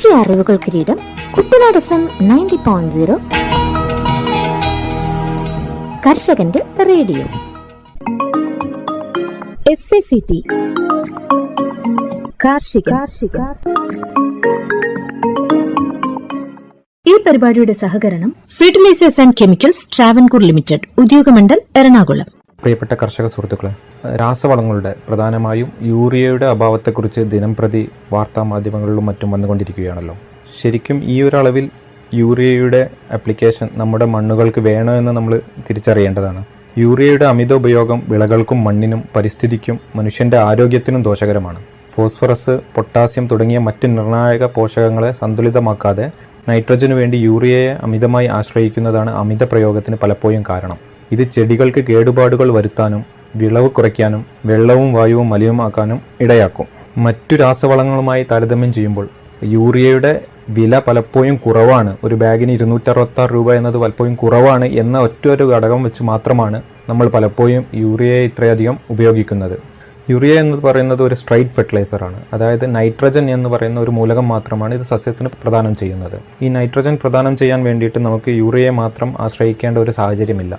കൃഷി അറിവുകൾ കിരീടം കുട്ടനാട് FM 90.0 കർഷകന്റെ റേഡിയോ. FACT കാർഷിക. ഈ പരിപാടിയുടെ സഹകരണം fertilisers and chemicals Travancore limited, Udyogamandal, Ernakulam. പ്രിയപ്പെട്ട കർഷക സുഹൃത്തുക്കളെ, രാസവളങ്ങളുടെ പ്രധാനമായും യൂറിയയുടെ അഭാവത്തെക്കുറിച്ച് ദിനംപ്രതി വാർത്താ മാധ്യമങ്ങളിലും മറ്റും വന്നുകൊണ്ടിരിക്കുകയാണല്ലോ. ശരിക്കും ഈ ഒരു അളവിൽ യൂറിയയുടെ ആപ്ലിക്കേഷൻ നമ്മുടെ മണ്ണുകൾക്ക് വേണോ എന്ന് നമ്മൾ തിരിച്ചറിയേണ്ടതാണ്. യൂറിയയുടെ അമിത ഉപയോഗം വിളകൾക്കും മണ്ണിനും പരിസ്ഥിതിക്കും മനുഷ്യന്റെ ആരോഗ്യത്തിനും ദോഷകരമാണ്. ഫോസ്ഫറസ്, പൊട്ടാസ്യം തുടങ്ങിയ മറ്റ് നിർണായക പോഷകങ്ങളെ സന്തുലിതമാക്കാതെ നൈട്രജനു വേണ്ടി യൂറിയയെ അമിതമായി ആശ്രയിക്കുന്നതാണ് അമിത പ്രയോഗത്തിന് പലപ്പോഴും കാരണം. ഇത് ചെടികൾക്ക് കേടുപാടുകൾ വരുത്താനും വിളവ് കുറയ്ക്കാനും വെള്ളവും വായുവും മലിനമാക്കാനും ഇടയാക്കും. മറ്റു രാസവളങ്ങളുമായി താരതമ്യം ചെയ്യുമ്പോൾ യൂറിയയുടെ വില പലപ്പോഴും കുറവാണ്. ഒരു ബാഗിന് 266 രൂപ എന്നത് പലപ്പോഴും കുറവാണ് എന്ന ഒറ്റൊരു ഘടകം വെച്ച് മാത്രമാണ് നമ്മൾ പലപ്പോഴും യൂറിയയെ ഇത്രയധികം ഉപയോഗിക്കുന്നത്. യൂറിയ എന്ന് പറയുന്നത് ഒരു സ്ട്രൈറ്റ് ഫെർട്ടിലൈസറാണ്. അതായത് നൈട്രജൻ എന്ന് പറയുന്ന ഒരു മൂലകം മാത്രമാണ് ഇത് സസ്യത്തിന് പ്രദാനം ചെയ്യുന്നത്. ഈ നൈട്രജൻ പ്രദാനം ചെയ്യാൻ വേണ്ടിയിട്ട് നമുക്ക് യൂറിയയെ മാത്രം ആശ്രയിക്കേണ്ട ഒരു സാഹചര്യമില്ല.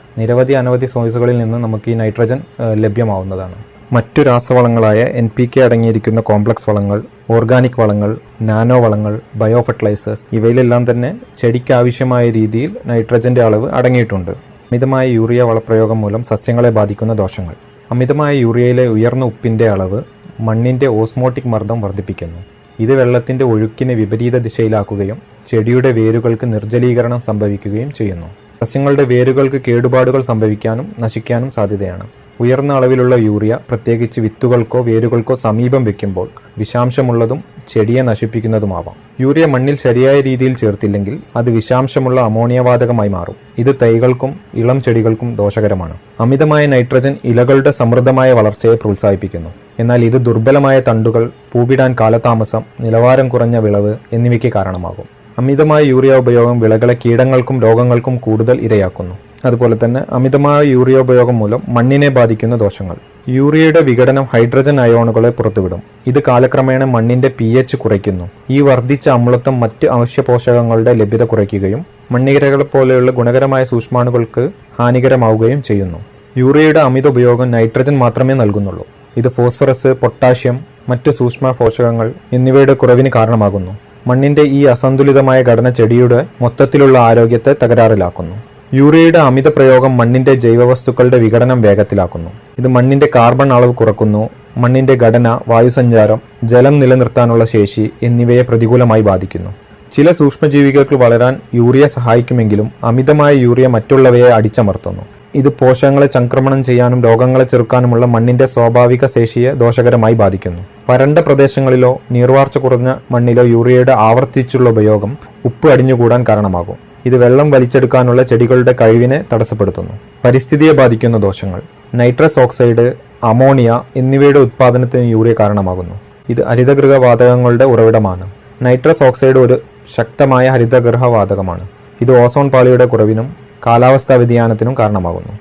അനവധി സോഴ്സുകളിൽ നിന്ന് നമുക്ക് ഈ നൈട്രജൻ ലഭ്യമാവുന്നതാണ്. മറ്റു രാസവളങ്ങളായ NPK അടങ്ങിയിരിക്കുന്ന കോംപ്ലക്സ് വളങ്ങൾ, ഓർഗാനിക് വളങ്ങൾ, നാനോ വളങ്ങൾ, ബയോ ഫെർട്ടിലൈസേഴ്സ് ഇവയിലെല്ലാം തന്നെ ചെടിക്ക് ആവശ്യമായ രീതിയിൽ നൈട്രജന്റെ അളവ് അടങ്ങിയിട്ടുണ്ട്. അമിതമായ യൂറിയ വളപ്രയോഗം മൂലം സസ്യങ്ങളെ ബാധിക്കുന്ന ദോഷങ്ങൾ. അമിതമായ യൂറിയയിലെ ഉയർന്ന ഉപ്പിന്റെ അളവ് മണ്ണിന്റെ ഓസ്മോട്ടിക് മർദ്ദം വർദ്ധിപ്പിക്കുന്നു. ഇത് വെള്ളത്തിന്റെ ഒഴുക്കിനെ വിപരീത ദിശയിലാക്കുകയും ചെടിയുടെ വേരുകൾക്ക് നിർജ്ജലീകരണം സംഭവിക്കുകയും ചെയ്യുന്നു. സസ്യങ്ങളുടെ വേരുകൾക്ക് കേടുപാടുകൾ സംഭവിക്കാനും നശിക്കാനും സാധ്യതയാണ്. ഉയർന്ന അളവിലുള്ള യൂറിയ പ്രത്യേകിച്ച് വിത്തുകൾക്കോ വേരുകൾക്കോ സമീപം വെക്കുമ്പോൾ വിഷാംശമുള്ളതും ചെടിയെ നശിപ്പിക്കുന്നതുമാവാം. യൂറിയ മണ്ണിൽ ശരിയായ രീതിയിൽ ചേർത്തില്ലെങ്കിൽ അത് വിഷാംശമുള്ള അമോണിയവാതകമായി മാറും. ഇത് തൈകൾക്കും ഇളം ചെടികൾക്കും ദോഷകരമാണ്. അമിതമായ നൈട്രജൻ ഇലകളുടെ സമൃദ്ധമായ വളർച്ചയെ പ്രോത്സാഹിപ്പിക്കുന്നു. എന്നാൽ ഇത് ദുർബലമായ തണ്ടുകൾ, പൂവിടാൻ കാലതാമസം, നിലവാരം കുറഞ്ഞ വിളവ് എന്നിവയ്ക്ക് കാരണമാകും. അമിതമായ യൂറിയ ഉപയോഗം വിളകളെ കീടങ്ങൾക്കും രോഗങ്ങൾക്കും കൂടുതൽ ഇരയാക്കുന്നു. അതുപോലെ തന്നെ അമിതമായ യൂറിയ ഉപയോഗം മൂലം മണ്ണിനെ ബാധിക്കുന്ന ദോഷങ്ങൾ. യൂറിയയുടെ വിഘടനം ഹൈഡ്രജൻ അയോണുകളെ പുറത്തുവിടും. ഇത് കാലക്രമേണ മണ്ണിന്റെ pH കുറയ്ക്കുന്നു. ഈ വർദ്ധിച്ച അമ്ലത്വം മറ്റ് അവശ്യ പോഷകങ്ങളുടെ ലഭ്യത കുറയ്ക്കുകയും മണ്ണിരകളെ പോലെയുള്ള ഗുണകരമായ സൂക്ഷ്മാണുക്കൾക്ക് ഹാനികരമാവുകയും ചെയ്യുന്നു. യൂറിയയുടെ അമിത ഉപയോഗം നൈട്രജൻ മാത്രമേ നൽകുന്നുള്ളൂ. ഇത് ഫോസ്ഫറസ്, പൊട്ടാഷ്യം, മറ്റ് സൂക്ഷ്മ പോഷകങ്ങൾ എന്നിവയുടെ കുറവിന് കാരണമാകുന്നു. മണ്ണിന്റെ ഈ അസന്തുലിതമായ ഘടന ചെടിയുടെ മൊത്തത്തിലുള്ള ആരോഗ്യത്തെ തകരാറിലാക്കുന്നു. യൂറിയയുടെ അമിത പ്രയോഗം മണ്ണിന്റെ ജൈവവസ്തുക്കളുടെ വിഘടനം വേഗത്തിലാക്കുന്നു. ഇത് മണ്ണിന്റെ കാർബൺ അളവ് കുറക്കുന്നു. മണ്ണിന്റെ ഘടന, വായുസഞ്ചാരം, ജലം നിലനിർത്താനുള്ള ശേഷി എന്നിവയെ പ്രതികൂലമായി ബാധിക്കുന്നു. ചില സൂക്ഷ്മജീവികൾക്ക് വളരാൻ യൂറിയ സഹായിക്കുമെങ്കിലും അമിതമായ യൂറിയ മറ്റുള്ളവയെ അടിച്ചമർത്തുന്നു. ഇത് പോഷകങ്ങളെ ചംക്രമണം ചെയ്യാനും രോഗങ്ങളെ ചെറുക്കാനുമുള്ള മണ്ണിന്റെ സ്വാഭാവിക ശേഷിയെ ദോഷകരമായി ബാധിക്കുന്നു. വരണ്ട പ്രദേശങ്ങളിലോ നീർവാർച്ച കുറഞ്ഞ മണ്ണിലോ യൂറിയയുടെ ആവർത്തിച്ചുള്ള ഉപയോഗം ഉപ്പ് അടിഞ്ഞുകൂടാൻ കാരണമാകും. ഇത് വെള്ളം വലിച്ചെടുക്കാനുള്ള ചെടികളുടെ കഴിവിനെ തടസ്സപ്പെടുത്തുന്നു. പരിസ്ഥിതിയെ ബാധിക്കുന്ന ദോഷങ്ങൾ. നൈട്രസ് ഓക്സൈഡ്, അമോണിയ എന്നിവയുടെ ഉത്പാദനത്തിന് യൂറിയ കാരണമാകുന്നു. ഇത് ഹരിതഗൃഹ വാതകങ്ങളുടെ ഉറവിടമാണ്. നൈട്രസ് ഓക്സൈഡ് ഒരു ശക്തമായ ഹരിതഗൃഹ വാതകമാണ്. ഇത് ഓസോൺ പാളിയുടെ കുറവിനും കാലാവസ്ഥാ വ്യതിയാനത്തിനും കാരണമാകുന്നു.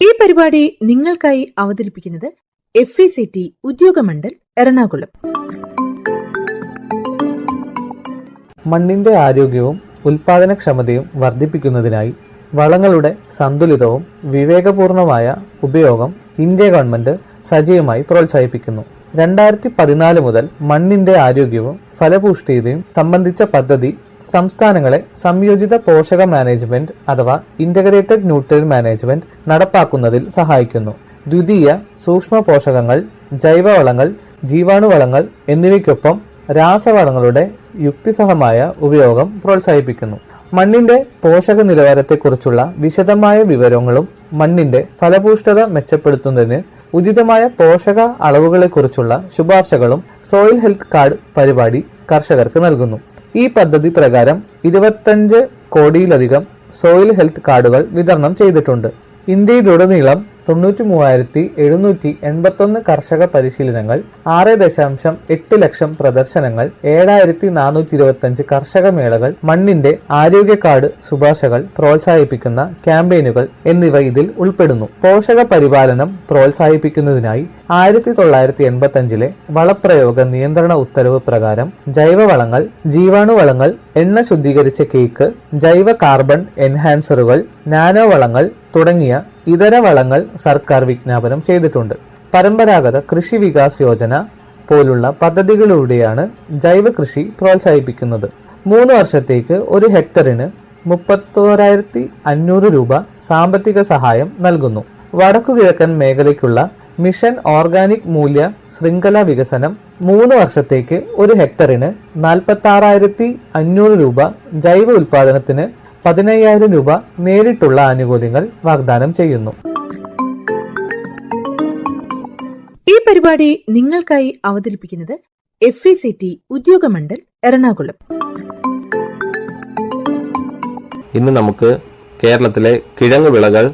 ഈ പരിപാടി നിങ്ങൾക്കായി അവതരിപ്പിക്കുന്നത് FACT ഉദ്യോഗമണ്ഡൽ, എറണാകുളം. മണ്ണിന്റെ ആരോഗ്യവും ഉൽപാദനക്ഷമതയും വർദ്ധിപ്പിക്കുന്നതിനായി വളങ്ങളുടെ സന്തുലിതവും വിവേകപൂർണമായ ഉപയോഗം ഇന്ത്യ ഗവൺമെന്റ് സജീവമായി പ്രോത്സാഹിപ്പിക്കുന്നു. 2014 മുതൽ മണ്ണിന്റെ ആരോഗ്യവും ഫലപുഷ്ടിയും സംബന്ധിച്ച പദ്ധതി സംസ്ഥാനങ്ങളെ സംയോജിത പോഷക മാനേജ്മെന്റ് അഥവാ ഇന്റഗ്രേറ്റഡ് ന്യൂട്രിയൻ മാനേജ്മെന്റ് നടപ്പാക്കുന്നതിൽ സഹായിക്കുന്നു. ദ്വിതീയ സൂക്ഷ്മ പോഷകങ്ങൾ, ജൈവവളങ്ങൾ, ജീവാണുവളങ്ങൾ എന്നിവയ്ക്കൊപ്പം രാസവളങ്ങളുടെ യുക്തിസഹമായ ഉപയോഗം പ്രോത്സാഹിപ്പിക്കുന്നു. മണ്ണിന്റെ പോഷക നിലവാരത്തെക്കുറിച്ചുള്ള വിശദമായ വിവരങ്ങളും മണ്ണിന്റെ ഫലപുഷ്ടത മെച്ചപ്പെടുത്തുന്നതിന് ഉചിതമായ പോഷക അളവുകളെക്കുറിച്ചുള്ള ശുപാർശകളും സോയിൽ ഹെൽത്ത് കാർഡ് പരിപാടി കർഷകർക്ക് നൽകുന്നു. ഈ പദ്ധതി പ്രകാരം 25 കോടിയിലധികം സോയിൽ ഹെൽത്ത് കാർഡുകൾ വിതരണം ചെയ്തിട്ടുണ്ട്. ഇന്ത്യയിലുടനീളം 93,781 കർഷക പരിശീലനങ്ങൾ, 6.8 ലക്ഷം പ്രദർശനങ്ങൾ, 7,425 കർഷക മേളകൾ, മണ്ണിന്റെ ആരോഗ്യ കാർഡ് ശുപാർശകൾ പ്രോത്സാഹിപ്പിക്കുന്ന ക്യാമ്പയിനുകൾ എന്നിവ ഇതിൽ ഉൾപ്പെടുന്നു. പോഷക പരിപാലനം പ്രോത്സാഹിപ്പിക്കുന്നതിനായി 1985 വളപ്രയോഗ നിയന്ത്രണ ഉത്തരവ് പ്രകാരം ജൈവവളങ്ങൾ, ജീവാണുവളങ്ങൾ, എണ്ണ ശുദ്ധീകരിച്ച കേക്ക്, ജൈവ കാർബൺ എൻഹാൻസറുകൾ, നാനോ വളങ്ങൾ തുടങ്ങിയ ഇതര വളങ്ങൾ സർക്കാർ വിജ്ഞാപനം ചെയ്തിട്ടുണ്ട്. പരമ്പരാഗത കൃഷി വികാസ് യോജന പോലുള്ള പദ്ധതികളിലൂടെയാണ് ജൈവ കൃഷി പ്രോത്സാഹിപ്പിക്കുന്നത്. 3 വർഷത്തേക്ക് ഒരു ഹെക്ടറിന് 31,500 രൂപ സാമ്പത്തിക സഹായം നൽകുന്നു. വടക്കുകിഴക്കൻ മേഖലയ്ക്കുള്ള മിഷൻ ഓർഗാനിക് മൂല്യ ശൃംഖല വികസനം 3 വർഷത്തേക്ക് ഒരു ഹെക്ടറിന് 46,500 രൂപ, ജൈവ ഉൽപാദനത്തിന് 15,000 രൂപ നേരിട്ടുള്ള ആനുകൂല്യങ്ങൾ വാഗ്ദാനം ചെയ്യുന്നു. ഈ പരിപാടി നിങ്ങൾക്കായി അവതരിപ്പിക്കുന്നത് FECT ഉദ്യോഗമണ്ഡൽ എറണാകുളം. ഇന്ന് നമുക്ക് കേരളത്തിലെ കിഴങ്ങ് വിളകൾ,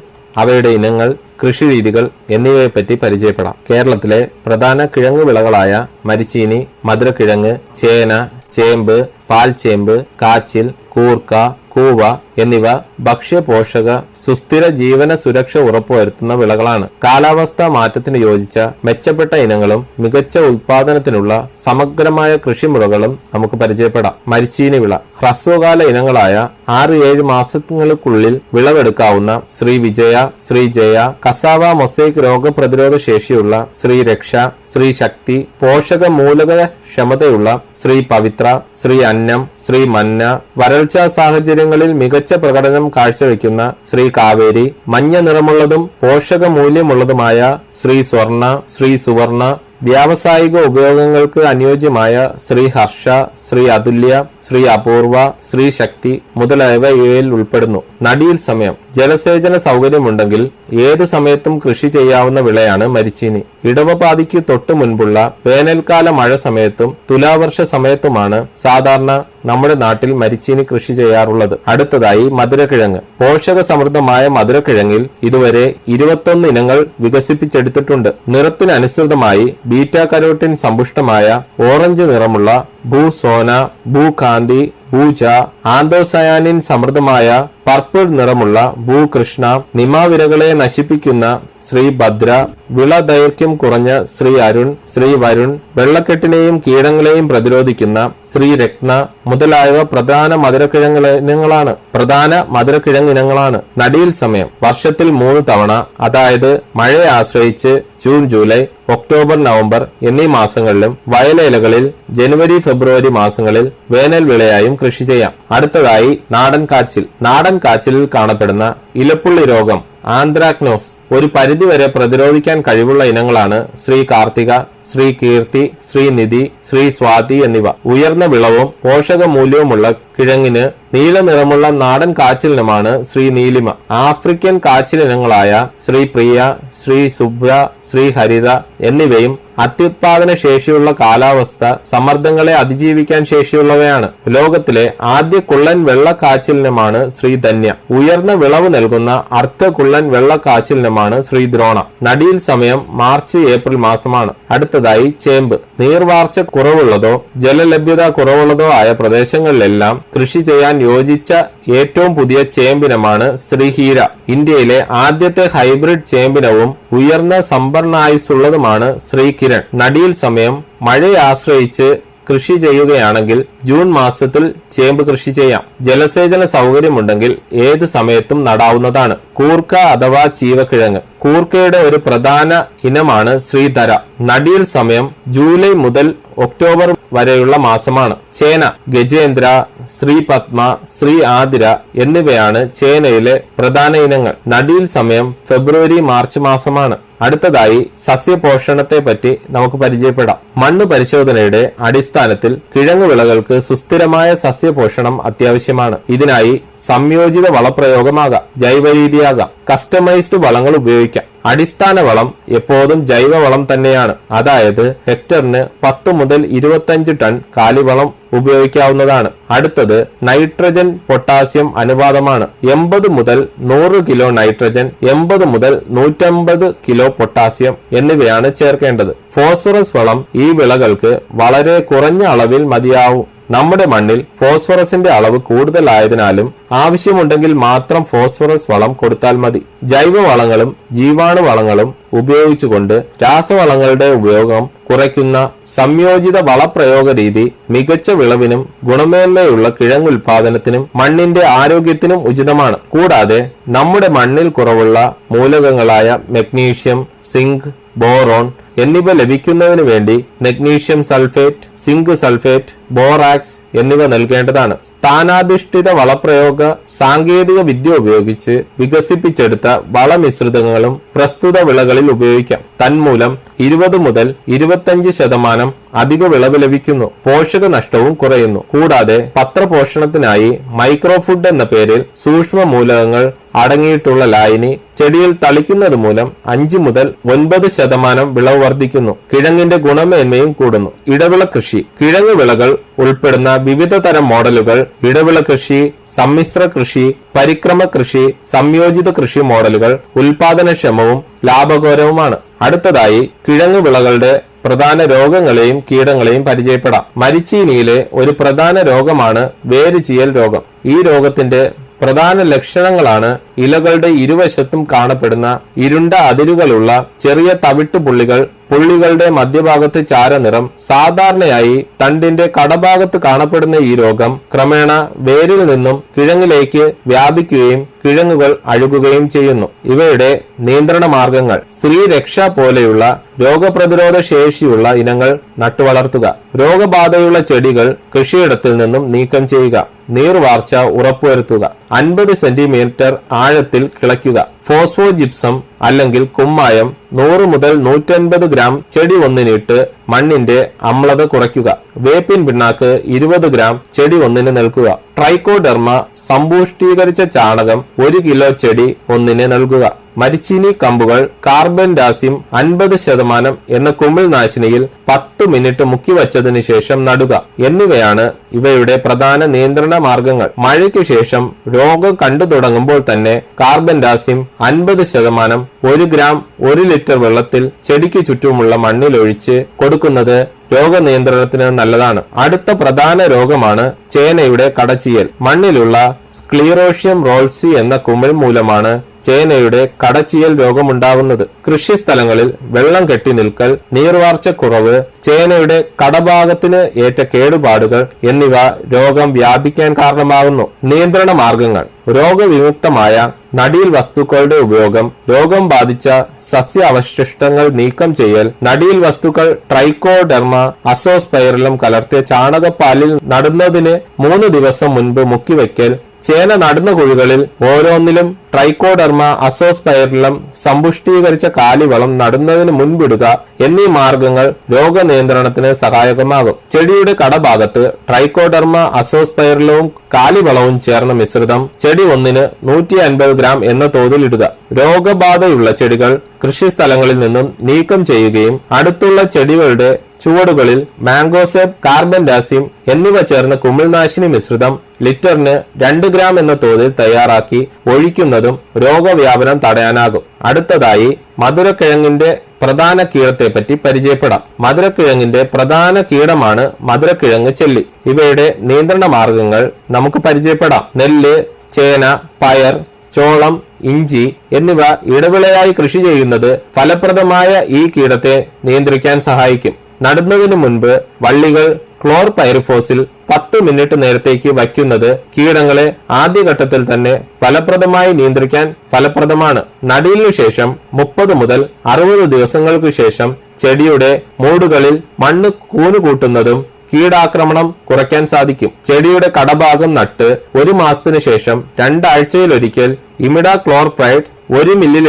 അവയുടെ ഇനങ്ങൾ, കൃഷിരീതികൾ എന്നിവയെപ്പറ്റി പരിചയപ്പെടാം. കേരളത്തിലെ പ്രധാന കിഴങ്ങ് വിളകളായ മരിച്ചീനി, മധുരക്കിഴങ്ങ്, ചേന, ചേമ്പ്, പാൽച്ചേമ്പ്, കാച്ചിൽ, കൂർക്ക, കൂവ എന്നിവ ഭക്ഷ്യപോഷക സുസ്ഥിര ജീവന സുരക്ഷ ഉറപ്പുവരുത്തുന്ന വിളകളാണ്. കാലാവസ്ഥാ മാറ്റത്തിന് യോജിച്ച മെച്ചപ്പെട്ട ഇനങ്ങളും മികച്ച ഉൽപാദനത്തിനുള്ള സമഗ്രമായ കൃഷിമുറകളും നമുക്ക് പരിചയപ്പെടാം. മരിച്ചീനി വിള ഹ്രസ്വകാല ഇനങ്ങളായ 6-7 മാസങ്ങൾക്കുള്ളിൽ വിളവെടുക്കാവുന്ന ശ്രീ വിജയ, ശ്രീ ജയ, കസാവ മൊസൈക് രോഗപ്രതിരോധ ശേഷിയുള്ള ശ്രീ രക്ഷ, ശ്രീ ശക്തി, പോഷക മൂലക ക്ഷമതയുള്ള ശ്രീ പവിത്ര, ശ്രീ അന്നം, ശ്രീ മന്ന, വരൾച്ചാ സാഹചര്യങ്ങളിൽ മികച്ച പ്രകടനം കാഴ്ചവെക്കുന്ന ശ്രീ കാവേരി, മഞ്ഞ നിറമുള്ളതും പോഷക മൂല്യമുള്ളതുമായ ശ്രീ സ്വർണ, ശ്രീ സുവർണ, വ്യാവസായിക ഉപയോഗങ്ങൾക്ക് അനുയോജ്യമായ ശ്രീ ഹർഷ, ശ്രീ അതുല്യ, ശ്രീ അപൂർവ, ശ്രീ ശക്തി മുതലായവ ഇവയിൽ ഉൾപ്പെടുന്നു. നടീൽ സമയം ജലസേചന സൗകര്യമുണ്ടെങ്കിൽ ഏതു സമയത്തും കൃഷി ചെയ്യാവുന്ന വിളയാണ് മരിച്ചീനി. ഇടവപാതിക്ക് തൊട്ടു മുൻപുള്ള വേനൽക്കാല മഴ സമയത്തും തുലാവർഷ സമയത്തുമാണ് സാധാരണ നമ്മുടെ നാട്ടിൽ മരിച്ചീനി കൃഷി ചെയ്യാറുള്ളത്. അടുത്തതായി മധുരക്കിഴങ്ങ്. പോഷക സമൃദ്ധമായ മധുരക്കിഴങ്ങിൽ ഇതുവരെ 21 ഇനങ്ങൾ വികസിപ്പിച്ചെടുത്തിട്ടുണ്ട്. നിറത്തിനനുസൃതമായി ബീറ്റാ കരോട്ടിൻ സമ്പുഷ്ടമായ ഓറഞ്ച് നിറമുള്ള ഭൂസോന, ഭൂകാന്തി, ഭൂജ, ആന്തോസയാനിൻ സമൃദ്ധമായ പർപ്പിൾ നിറമുള്ള ഭൂകൃഷ്ണ, നിമാവിരകളെ നശിപ്പിക്കുന്ന ശ്രീ ഭദ്ര, വിള ദൈർഘ്യം കുറഞ്ഞ ശ്രീ അരുൺ, ശ്രീ വരുൺ, വെള്ളക്കെട്ടിനെയും കീടങ്ങളെയും പ്രതിരോധിക്കുന്ന ശ്രീ രത്ന മുതലായവ പ്രധാന മധുരക്കിഴങ്ങിനങ്ങളാണ്. നടീൽ സമയം വർഷത്തിൽ 3 തവണ, അതായത് മഴയെ ആശ്രയിച്ച് ജൂൺ, ജൂലൈ, ഒക്ടോബർ, നവംബർ എന്നീ മാസങ്ങളിലും വയലേലകളിൽ ജനുവരി, ഫെബ്രുവരി മാസങ്ങളിൽ വേനൽ വിളയായും കൃഷി ചെയ്യാം. അടുത്തതായി നാടൻ കാച്ചിൽ. നാടൻ കാച്ചിലിൽ കാണപ്പെടുന്ന ഇലപ്പുള്ളി രോഗം ആന്ത്രാക്നോസ് ഒരു പരിധിവരെ പ്രതിരോധിക്കാൻ കഴിവുള്ള ഇനങ്ങളാണ് ശ്രീ കാർത്തിക, ശ്രീ കീർത്തി, ശ്രീ നിധി, ശ്രീ സ്വാതി എന്നിവ. ഉയർന്ന വിളവും പോഷക മൂല്യവുമുള്ള കിഴങ്ങിന് നീല നിറമുള്ള നാടൻ കാച്ചിലിനമാണ് ശ്രീ നീലിമ. ആഫ്രിക്കൻ കാച്ചിലിനങ്ങളായ ശ്രീ പ്രിയ, ശ്രീ സുബ്ര, ശ്രീ ഹരിത എന്നിവയും അത്യുത്പാദന ശേഷിയുള്ള കാലാവസ്ഥ സമ്മർദ്ദങ്ങളെ അതിജീവിക്കാൻ ശേഷിയുള്ളവയാണ്. ലോകത്തിലെ ആദ്യ കുള്ളൻ വെള്ള കാച്ചിലിനമാണ് ശ്രീ ധന്യ. ഉയർന്ന വിളവ് നൽകുന്ന അർദ്ധ കുള്ളൻ വെള്ള കാച്ചിലിനമാണ് ശ്രീ ദ്രോണ. നടീൽ സമയം മാർച്ച്, ഏപ്രിൽ മാസമാണ്. അടുത്തതായി ചേമ്പ്. നീർവാർച്ച കുറവുള്ളതോ ജലലഭ്യത കുറവുള്ളതോ ആയ പ്രദേശങ്ങളിലെല്ലാം കൃഷി ചെയ്യാൻ യോജിച്ച ഏറ്റവും പുതിയ ചേമ്പിനമാണ് ശ്രീ ഹീര. ഇന്ത്യയിലെ ആദ്യത്തെ ഹൈബ്രിഡ് ചേമ്പിനവും ഉയർന്ന സംഭരണായുസ്സുള്ളതുമാണ് ശ്രീ കിരൺ. നടീൽ സമയം മഴയെ ആശ്രയിച്ച് കൃഷി ചെയ്യുകയാണെങ്കിൽ ജൂൺ മാസത്തിൽ ചേമ്പ് കൃഷി ചെയ്യാം. ജലസേചന സൗകര്യമുണ്ടെങ്കിൽ ഏത് സമയത്തും നടാവുന്നതാണ്. കൂർക്ക അഥവാ ചീവക്കിഴങ്ങ്. കൂർക്കയുടെ ഒരു പ്രധാന ഇനമാണ് ശ്രീധര. നടീൽ സമയം ജൂലൈ മുതൽ ഒക്ടോബർ വരെയുള്ള മാസമാണ്. ചേന, ഗജേന്ദ്ര, ശ്രീ പത്മ, ശ്രീ ആതിര എന്നിവയാണ് ചേനയിലെ പ്രധാന ഇനങ്ങൾ. നടീൽ സമയം ഫെബ്രുവരി, മാർച്ച് മാസമാണ്. അടുത്തതായി സസ്യപോഷണത്തെ പറ്റി നമുക്ക് പരിചയപ്പെടാം. മണ്ണ് പരിശോധനയുടെ അടിസ്ഥാനത്തിൽ കിഴങ്ങു വിളകൾക്ക് സുസ്ഥിരമായ സസ്യപോഷണം അത്യാവശ്യമാണ്. ഇതിനായി സംയോജിത വളപ്രയോഗമാകാം, ജൈവരീതിയാകാം, കസ്റ്റമൈസ്ഡ് വളങ്ങൾ ഉപയോഗിക്കാം. അടിസ്ഥാന വളം എപ്പോഴും ജൈവവളം തന്നെയാണ്. അതായത് ഹെക്ടറിന് 10 മുതൽ 25 ടൺ കാലിവളം ഉപയോഗിക്കാവുന്നതാണ്. അടുത്തത് നൈട്രജൻ പൊട്ടാസ്യം അനുപാതമാണ്. 80 മുതൽ 100 കിലോ നൈട്രജൻ, 80 മുതൽ 150 കിലോ പൊട്ടാസ്യം എന്നിവയാണ് ചേർക്കേണ്ടത്. ഫോസ്ഫറസ് വളം ഈ വിളകൾക്ക് വളരെ കുറഞ്ഞ അളവിൽ മതിയാവും. നമ്മുടെ മണ്ണിൽ ഫോസ്ഫറസിന്റെ അളവ് കൂടുതലായതിനാലും ആവശ്യമുണ്ടെങ്കിൽ മാത്രം ഫോസ്ഫറസ് വളം കൊടുത്താൽ മതി. ജൈവവളങ്ങളും ജീവാണു വളങ്ങളും ഉപയോഗിച്ചുകൊണ്ട് രാസവളങ്ങളുടെ ഉപയോഗം കുറയ്ക്കുന്ന സംയോജിത വളപ്രയോഗ രീതി മികച്ച വിളവിനും ഗുണമേന്മയുള്ള കിഴങ്ങുൽപാദനത്തിനും മണ്ണിന്റെ ആരോഗ്യത്തിനും ഉചിതമാണ്. കൂടാതെ നമ്മുടെ മണ്ണിൽ കുറവുള്ള മൂലകങ്ങളായ മഗ്നീഷ്യം, സിങ്ക്, ബോറോൺ എന്നിവ ലഭിക്കുന്നതിന് വേണ്ടി magnesium sulphate, zinc sulphate, borax എന്നിവ നൽകേണ്ടതാണ്. സ്ഥാനാധിഷ്ഠിത വളപ്രയോഗ സാങ്കേതിക വിദ്യ ഉപയോഗിച്ച് വികസിപ്പിച്ചെടുത്ത വളമിശ്രിതങ്ങളും പ്രസ്തുത വിളകളിൽ ഉപയോഗിക്കാം. തന്മൂലം 20 മുതൽ 25% അധിക വിളവ് ലഭിക്കുന്നു. പോഷക നഷ്ടവും കുറയുന്നു. കൂടാതെ പത്രപോഷണത്തിനായി മൈക്രോഫുഡ് എന്ന പേരിൽ സൂക്ഷ്മ മൂലകങ്ങൾ അടങ്ങിയിട്ടുള്ള ലായനി ചെടിയിൽ തളിക്കുന്നത് മൂലം 5 മുതൽ 9% വിളവ് വർദ്ധിക്കുന്നു. കിഴങ്ങിന്റെ ഗുണമേന്മയും കൂടുന്നു. ഇടവിള കൃഷി. കിഴങ്ങ് വിളകൾ ഉൾപ്പെടുന്ന വിവിധ തരം മോഡലുകൾ ഇടവിള കൃഷി, സമ്മിശ്ര കൃഷി, പരിക്രമ കൃഷി, സംയോജിത കൃഷി മോഡലുകൾ ഉൽപാദനക്ഷമവും ലാഭകരവുമാണ്. അടുത്തതായി കിഴങ്ങ് വിളകളുടെ പ്രധാന രോഗങ്ങളെയും കീടങ്ങളെയും പരിചയപ്പെടാം. മരിച്ചീനിയിലെ ഒരു പ്രധാന രോഗമാണ് വേരുചീയൽ രോഗം. ഈ രോഗത്തിന്റെ പ്രധാന ലക്ഷണങ്ങളാണ് ഇലകളുടെ ഇരുവശത്തും കാണപ്പെടുന്ന ഇരുണ്ട അതിരുകളുള്ള ചെറിയ തവിട്ട് പുള്ളികൾ, പുള്ളികളുടെ മധ്യഭാഗത്ത് ചാരനിറം. സാധാരണയായി തണ്ടിന്റെ കടഭാഗത്ത് കാണപ്പെടുന്ന ഈ രോഗം ക്രമേണ വേരിൽ നിന്നും കിഴങ്ങിലേക്ക് വ്യാപിക്കുകയും കിഴങ്ങുകൾ അഴുകുകയും ചെയ്യുന്നു. ഇവയുടെ നിയന്ത്രണ മാർഗങ്ങൾ: ശ്രീരക്ഷ പോലെയുള്ള രോഗപ്രതിരോധ ശേഷിയുള്ള ഇനങ്ങൾ നട്ടുവളർത്തുക. രോഗബാധയുള്ള ചെടികൾ കൃഷിയിടത്തിൽ നിന്നും നീക്കം ചെയ്യുക. നീർവാർച്ച ഉറപ്പുവരുത്തുക. 50 സെന്റിമീറ്റർ ആഴത്തിൽ കിളയ്ക്കുക. ഫോസ്ഫോ ജിപ്സം അല്ലെങ്കിൽ കുമ്മായം 100 മുതൽ 150 ഗ്രാം ചെടി ഒന്നിനിട്ട് മണ്ണിന്റെ അമ്ലത കുറയ്ക്കുക. വേപ്പിൻ പിണ്ണാക്ക് 20 ഗ്രാം ചെടി ഒന്നിന് നൽകുക. ട്രൈക്കോഡെർമ സമ്പുഷ്ടീകരിച്ച ചാണകം 1 കിലോ ചെടി ഒന്നിന് നൽകുക. മരിച്ചീനി കമ്പുകൾ കാർബൻ ഡാസിം 50% എന്ന കുമിൾനാശിനിയിൽ 10 മിനിറ്റ് മുക്കി വച്ചതിന് ശേഷം നടുക. എന്നിവയാണ് ഇവയുടെ പ്രധാന നിയന്ത്രണ മാർഗങ്ങൾ. മഴയ്ക്കു ശേഷം രോഗം കണ്ടു തുടങ്ങുമ്പോൾ തന്നെ കാർബൻ ഡാസിം 50% 1 ഗ്രാം 1 ലിറ്റർ വെള്ളത്തിൽ ചെടിക്ക് ചുറ്റുമുള്ള മണ്ണിലൊഴിച്ച് കൊടുക്കുന്നത് രോഗനിയന്ത്രണത്തിന് നല്ലതാണ്. അടുത്ത പ്രധാന രോഗമാണ് ചേനയുടെ കടച്ചിയൽ. മണ്ണിലുള്ള സ്ക്ലീറോഷ്യം റോൾസി എന്ന കുമിൾ മൂലമാണ് ചേനയുടെ കടച്ചിയൽ രോഗമുണ്ടാകുന്നത്. കൃഷിസ്ഥലങ്ങളിൽ വെള്ളം കെട്ടി നിൽക്കൽ, നീർവാർച്ച കുറവ്, ചേനയുടെ കടഭാഗത്തിന് ഏറ്റ കേടുപാടുകൾ എന്നിവ രോഗം വ്യാപിക്കാൻ കാരണമാകുന്നു. നിയന്ത്രണ മാർഗങ്ങൾ: രോഗവിമുക്തമായ നടീൽ വസ്തുക്കളുടെ ഉപയോഗം, രോഗം ബാധിച്ച സസ്യ അവശിഷ്ടങ്ങൾ നീക്കം ചെയ്യൽ, നടീൽ വസ്തുക്കൾ ട്രൈക്കോഡെർമ അസോസ്പൈറലം കലർത്തിയ ചാണകപ്പാലിൽ നടുന്നതിന് 3 ദിവസം മുൻപ് മുക്കിവെക്കൽ, ചേന നടുന്ന കുഴികളിൽ ഓരോന്നിലും ട്രൈക്കോഡെർമ അസോസ്പൈറലം സമ്പുഷ്ടീകരിച്ച കാലിവളം നടുന്നതിന് മുൻപിടുക എന്നീ മാർഗങ്ങൾ രോഗനിയന്ത്രണത്തിന് സഹായകമാകും. ചെടിയുടെ കടഭാഗത്ത് ട്രൈക്കോഡെർമ അസോസ്പൈറലവും കാലിവളവും ചേർന്ന മിശ്രിതം ചെടി ഒന്നിന് 150 ഗ്രാം എന്ന തോതിൽ ഇടുക. രോഗബാധയുള്ള ചെടികൾ കൃഷിസ്ഥലങ്ങളിൽ നിന്നും നീക്കം ചെയ്യുകയും അടുത്തുള്ള ചെടികളുടെ ചുവടുകളിൽ മാംഗോസെബ്, കാർബൻ ഡാസിം എന്നിവ ചേർന്ന കുമിൾനാശിനി മിശ്രിതം ലിറ്ററിന് 2 ഗ്രാം എന്ന തോതിൽ തയ്യാറാക്കി ഒഴിക്കുന്നതും രോഗവ്യാപനം തടയാനാകും. അടുത്തതായി മധുരക്കിഴങ്ങിന്റെ പ്രധാന കീടത്തെ പറ്റി പരിചയപ്പെടാം. മധുരക്കിഴങ്ങിന്റെ പ്രധാന കീടമാണ് മധുരക്കിഴങ്ങ് ചെല്ലി. ഇവയുടെ നിയന്ത്രണ മാർഗങ്ങൾ നമുക്ക് പരിചയപ്പെടാം. നെല്ല്, ചേന, പയർ, ചോളം, ഇഞ്ചി എന്നിവ ഇടവിളയായി കൃഷി ചെയ്യുന്നത് ഫലപ്രദമായ ഈ കീടത്തെ നിയന്ത്രിക്കാൻ സഹായിക്കും. നടുന്നതിന് മുൻപ് വള്ളികൾ ക്ലോർപൈറിഫോസിൽ 10 മിനിറ്റ് നേരത്തേക്ക് വയ്ക്കുന്നത് കീടങ്ങളെ ആദ്യഘട്ടത്തിൽ തന്നെ ഫലപ്രദമായി നിയന്ത്രിക്കാൻ ഫലപ്രദമാണ്. നടീലിനു ശേഷം 30 മുതൽ 60 ദിവസങ്ങൾക്കു ശേഷം ചെടിയുടെ മൂടുകളിൽ മണ്ണ് കൂനുകൂട്ടുന്നതും കീടാക്രമണം കുറയ്ക്കാൻ സാധിക്കും. ചെടിയുടെ കടഭാഗം നട്ട് 1 മാസത്തിനു ശേഷം 2 ആഴ്ചയിലൊരിക്കൽ ഇമിഡാക്ലോർപൈഡ് 1 മില്ലി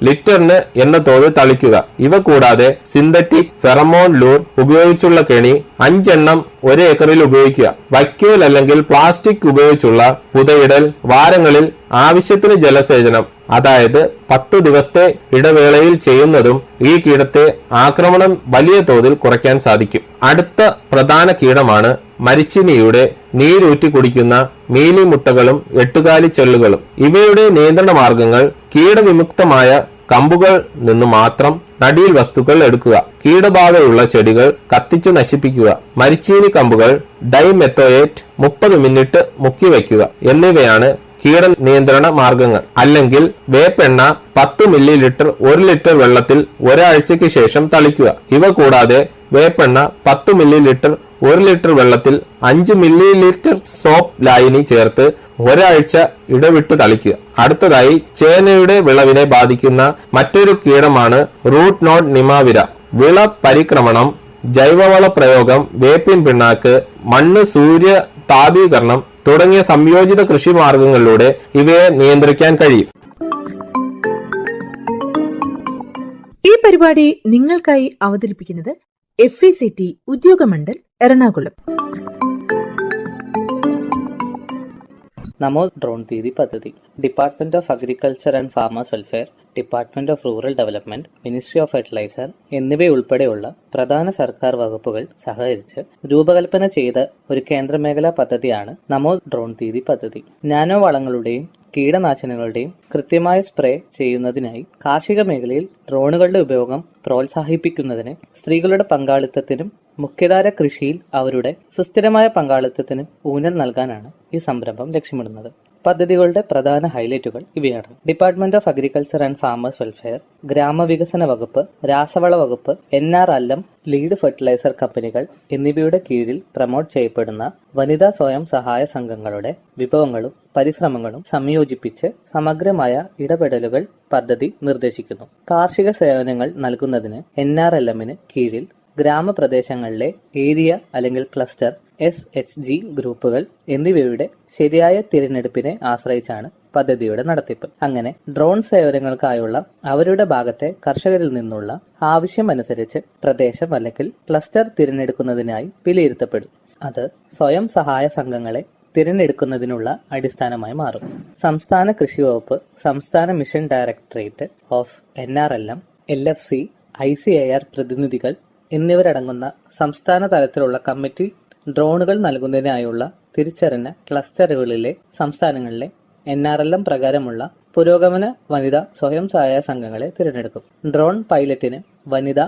ലിറ്ററിന് എന്ന തോതിൽ തളിക്കുക. ഇവ കൂടാതെ സിന്തറ്റിക് ഫെറമോൺ ലൂർ ഉപയോഗിച്ചുള്ള കെണി 5 എണ്ണം 1 ഏക്കറിൽ ഉപയോഗിക്കുക. വൈക്കോൽ അല്ലെങ്കിൽ പ്ലാസ്റ്റിക് ഉപയോഗിച്ചുള്ള പുതയിടൽ, വാരങ്ങളിൽ ആവശ്യത്തിന് ജലസേചനം, അതായത് 10 ദിവസത്തെ ഇടവേളയിൽ ചെയ്യുന്നതും ഈ കീടത്തെ ആക്രമണം വലിയ തോതിൽ കുറയ്ക്കാൻ സാധിക്കും. അടുത്ത പ്രധാന കീടമാണ് മരിച്ചിനിയുടെ നീരൂറ്റി കുടിക്കുന്ന മീലിമുട്ടകളും എട്ടുകാലി ചെള്ളുകളും. ഇവയുടെ നിയന്ത്രണ മാർഗങ്ങൾ: കീടവിമുക്തമായ കമ്പുകൾ നിന്ന് മാത്രം നടീൽ വസ്തുക്കൾ എടുക്കുക. കീടബാധയുള്ള ചെടികൾ കത്തിച്ചു നശിപ്പിക്കുക. മരിച്ചീനി കമ്പുകൾ ഡൈമെത്തോയേറ്റ് 30 മിനിറ്റ് മുക്കി വയ്ക്കുക എന്നിവയാണ് കീട നിയന്ത്രണ മാർഗങ്ങൾ. അല്ലെങ്കിൽ വേപ്പെണ്ണ 10 മില്ലി ലിറ്റർ 1 ലിറ്റർ വെള്ളത്തിൽ ഒരാഴ്ചയ്ക്ക് ശേഷം തളിക്കുക. ഇവ കൂടാതെ വേപ്പെണ്ണ 10 മില്ലി ലിറ്റർ 1 ലിറ്റർ വെള്ളത്തിൽ 5 മില്ലി ലിറ്റർ സോപ്പ് ലായനി ചേർത്ത് ഒരാഴ്ച ഇടവിട്ട് തളിക്കുക. അടുത്തതായി ചേനയുടെ വിളവിനെ ബാധിക്കുന്ന മറ്റൊരു കീടമാണ് റൂട്ട് നോഡ് നിമാവിര. വിള പരിക്രമണം, ജൈവവള പ്രയോഗം, വേപ്പിൻ പിണ്ണാക്ക്, മണ്ണ് സൂര്യ താപീകരണം തുടങ്ങിയ സംയോജിത കൃഷി മാർഗങ്ങളിലൂടെ ഇവയെ നിയന്ത്രിക്കാൻ കഴിയും. ഈ പരിപാടി നിങ്ങൾക്കായി അവതരിപ്പിക്കുന്നത് FECT ഉദ്യോഗമണ്ഡൽ എറണാകുളം. നമോ ഡ്രോൺ ദീദി പദ്ധതി department of agriculture and farmers welfare, department of rural development, ministry of fertiliser എന്നിവയുൾപ്പെടെയുള്ള പ്രധാന സർക്കാർ വകുപ്പുകൾ സഹകരിച്ച് രൂപകൽപ്പന ചെയ്ത ഒരു കേന്ദ്രമേഖലാ പദ്ധതിയാണ് നമോ ഡ്രോൺ ദീദി പദ്ധതി. നാനോ വളങ്ങളുടെയും കീടനാശിനികളുടെയും കൃത്യമായ സ്പ്രേ ചെയ്യുന്നതിനായി കാർഷിക മേഖലയിൽ ഡ്രോണുകളുടെ ഉപയോഗം പ്രോത്സാഹിപ്പിക്കുന്നതിന് സ്ത്രീകളുടെ പങ്കാളിത്തത്തിനും മുഖ്യധാര കൃഷിയിൽ അവരുടെ സുസ്ഥിരമായ പങ്കാളിത്തത്തിന് ഊന്നൽ നൽകാനാണ് ഈ സംരംഭം ലക്ഷ്യമിടുന്നത്. പദ്ധതികളുടെ പ്രധാന ഹൈലൈറ്റുകൾ ഇവയാണ്: department of agriculture and farmers welfare, ഗ്രാമവികസന വകുപ്പ്, രാസവള വകുപ്പ്, NRLM, ലീഡ് ഫെർട്ടിലൈസർ കമ്പനികൾ എന്നിവയുടെ കീഴിൽ പ്രമോട്ട് ചെയ്യപ്പെടുന്ന വനിതാ സ്വയം സഹായ സംഘങ്ങളുടെ വിഭവങ്ങളും പരിശ്രമങ്ങളും സംയോജിപ്പിച്ച് സമഗ്രമായ ഇടപെടലുകൾ പദ്ധതി നിർദ്ദേശിക്കുന്നു. കാർഷിക സേവനങ്ങൾ നൽകുന്നതിന് NRLM-ന് കീഴിൽ ഗ്രാമപ്രദേശങ്ങളിലെ ഏരിയ അല്ലെങ്കിൽ ക്ലസ്റ്റർ SHG ഗ്രൂപ്പുകൾ എന്നിവയുടെ ശരിയായ തിരഞ്ഞെടുപ്പിനെ ആശ്രയിച്ചാണ് പദ്ധതിയുടെ നടത്തിപ്പ്. അങ്ങനെ ഡ്രോൺ സേവനങ്ങൾക്കായുള്ള അവരുടെ ഭാഗത്തെ കർഷകരിൽ നിന്നുള്ള ആവശ്യമനുസരിച്ച് പ്രദേശം അല്ലെങ്കിൽ ക്ലസ്റ്റർ തിരഞ്ഞെടുക്കുന്നതിനായി വിലയിരുത്തപ്പെടും. അത് സ്വയം സഹായ സംഘങ്ങളെ തിരഞ്ഞെടുക്കുന്നതിനുള്ള അടിസ്ഥാനമായി മാറും. സംസ്ഥാന കൃഷി വകുപ്പ്, സംസ്ഥാന mission directorate of NRLM, LFC, ICAR പ്രതിനിധികൾ എന്നിവരടങ്ങുന്ന സംസ്ഥാന തലത്തിലുള്ള കമ്മിറ്റി ഡ്രോണുകൾ നൽകുന്നതിനായുള്ള തിരിച്ചറിഞ്ഞ ക്ലസ്റ്ററുകളിലെ സംസ്ഥാനങ്ങളിലെ NRLM പ്രകാരമുള്ള പുരോഗമന വനിതാ സ്വയം സഹായ സംഘങ്ങളെ തിരഞ്ഞെടുക്കും. ഡ്രോൺ പൈലറ്റിന് വനിതാ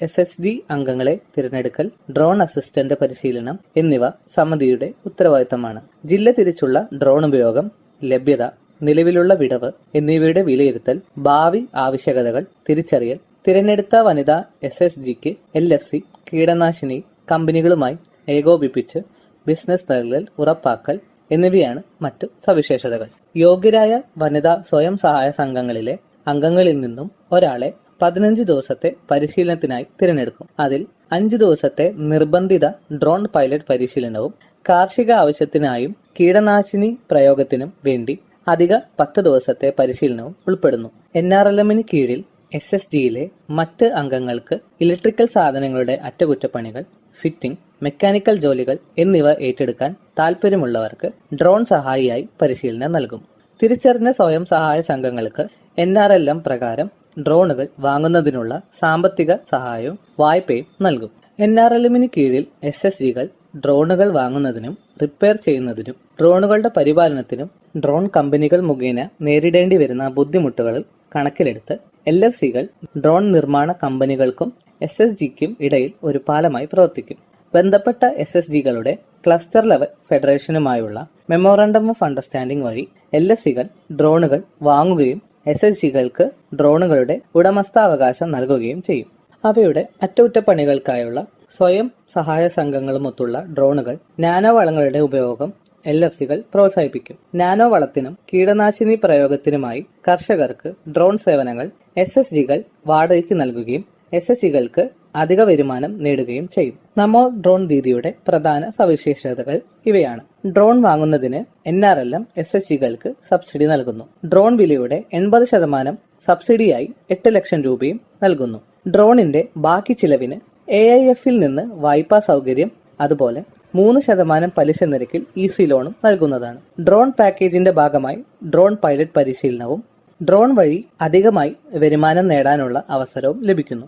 SHG അംഗങ്ങളെ തിരഞ്ഞെടുക്കൽ, ഡ്രോൺ അസിസ്റ്റന്റ് പരിശീലനം എന്നിവ സമിതിയുടെ ഉത്തരവാദിത്തമാണ്. ജില്ല തിരിച്ചുള്ള ഡ്രോൺ ഉപയോഗം, ലഭ്യത, നിലവിലുള്ള വിടവ് എന്നിവയുടെ വിലയിരുത്തൽ, ഭാവി ആവശ്യകതകൾ തിരിച്ചറിയൽ, തിരഞ്ഞെടുത്ത വനിതാ SHGക്ക് LFC കീടനാശിനി കമ്പനികളുമായി ഏകോപിപ്പിച്ച് ബിസിനസ് നൽകൽ ഉറപ്പാക്കൽ എന്നിവയാണ് മറ്റു സവിശേഷതകൾ. യോഗ്യരായ വനിതാ സ്വയം സഹായ സംഘങ്ങളിലെ അംഗങ്ങളിൽ നിന്നും ഒരാളെ 15 ദിവസത്തെ പരിശീലനത്തിനായി തിരഞ്ഞെടുക്കും. അതിൽ 5 ദിവസത്തെ നിർബന്ധിത ഡ്രോൺ പൈലറ്റ് പരിശീലനവും കാർഷിക ആവശ്യത്തിനായും കീടനാശിനി പ്രയോഗത്തിനും വേണ്ടി അധിക 10 ദിവസത്തെ പരിശീലനവും ഉൾപ്പെടുന്നു. NRLM-ന് കീഴിൽ SHGയിലെ മറ്റ് അംഗങ്ങൾക്ക് ഇലക്ട്രിക്കൽ സാധനങ്ങളുടെ അറ്റകുറ്റപ്പണികൾ, ഫിറ്റിംഗ്, മെക്കാനിക്കൽ ജോലികൾ എന്നിവ ഏറ്റെടുക്കാൻ താൽപ്പര്യമുള്ളവർക്ക് ഡ്രോൺ സഹായിയായി പരിശീലനം നൽകും. തിരിച്ചറിഞ്ഞ സ്വയം സഹായ സംഘങ്ങൾക്ക് NRLM പ്രകാരം ഡ്രോണുകൾ വാങ്ങുന്നതിനുള്ള സാമ്പത്തിക സഹായവും വായ്പയും നൽകും. NRLM-ന് കീഴിൽ SHGകൾ ഡ്രോണുകൾ വാങ്ങുന്നതിനും റിപ്പയർ ചെയ്യുന്നതിനും ഡ്രോണുകളുടെ പരിപാലനത്തിനും ഡ്രോൺ കമ്പനികൾ മുഖേന നേരിടേണ്ടി വരുന്ന ബുദ്ധിമുട്ടുകൾ കണക്കിലെടുത്ത് LFCകൾ ഡ്രോൺ നിർമ്മാണ കമ്പനികൾക്കും SHGക്കും ഇടയിൽ ഒരു പാലമായി പ്രവർത്തിക്കും. ബന്ധപ്പെട്ട SHGകളുടെ ക്ലസ്റ്റർ ലെവൽ ഫെഡറേഷനുമായുള്ള മെമ്മോറാണ്ടം ഓഫ് അണ്ടർസ്റ്റാൻഡിംഗ് വഴി LFCകൾ ഡ്രോണുകൾ വാങ്ങുകയും SHGകൾക്ക് ഡ്രോണുകളുടെ ഉടമസ്ഥാവകാശം നൽകുകയും ചെയ്യും. അവയുടെ അറ്റകുറ്റപ്പണികൾക്കായുള്ള സ്വയം സഹായ സംഘങ്ങളുമൊത്തുള്ള ഡ്രോണുകൾ, നാനോ വളങ്ങളുടെ ഉപയോഗം LFCകൾ പ്രോത്സാഹിപ്പിക്കും. നാനോ വളത്തിനും കീടനാശിനി പ്രയോഗത്തിനുമായി കർഷകർക്ക് ഡ്രോൺ സേവനങ്ങൾ SHGകൾ വാടകയ്ക്ക് നൽകുകയും SHGകൾക്ക് അധിക വരുമാനം നേടുകയും ചെയ്യും. നമോ ഡ്രോൺ ദീദിയുടെ പ്രധാന സവിശേഷതകൾ ഇവയാണ്: ഡ്രോൺ വാങ്ങുന്നതിന് NRLM SHGകൾക്ക് സബ്സിഡി നൽകുന്നു. ഡ്രോൺ വിലയുടെ 80% സബ്സിഡിയായി 8 ലക്ഷം രൂപയും നൽകുന്നു. ഡ്രോണിന്റെ ബാക്കി ചിലവിന് AIF-ൽ നിന്ന് വായ്പാ സൗകര്യം, അതുപോലെ 3% പലിശ നിരക്കിൽ ഈസി ലോണും നൽകുന്നതാണ്. ഡ്രോൺ പാക്കേജിന്റെ ഭാഗമായി ഡ്രോൺ പൈലറ്റ് പരിശീലനവും ഡ്രോൺ വഴി അധികമായി വരുമാനം നേടാനുള്ള അവസരവും ലഭിക്കുന്നു.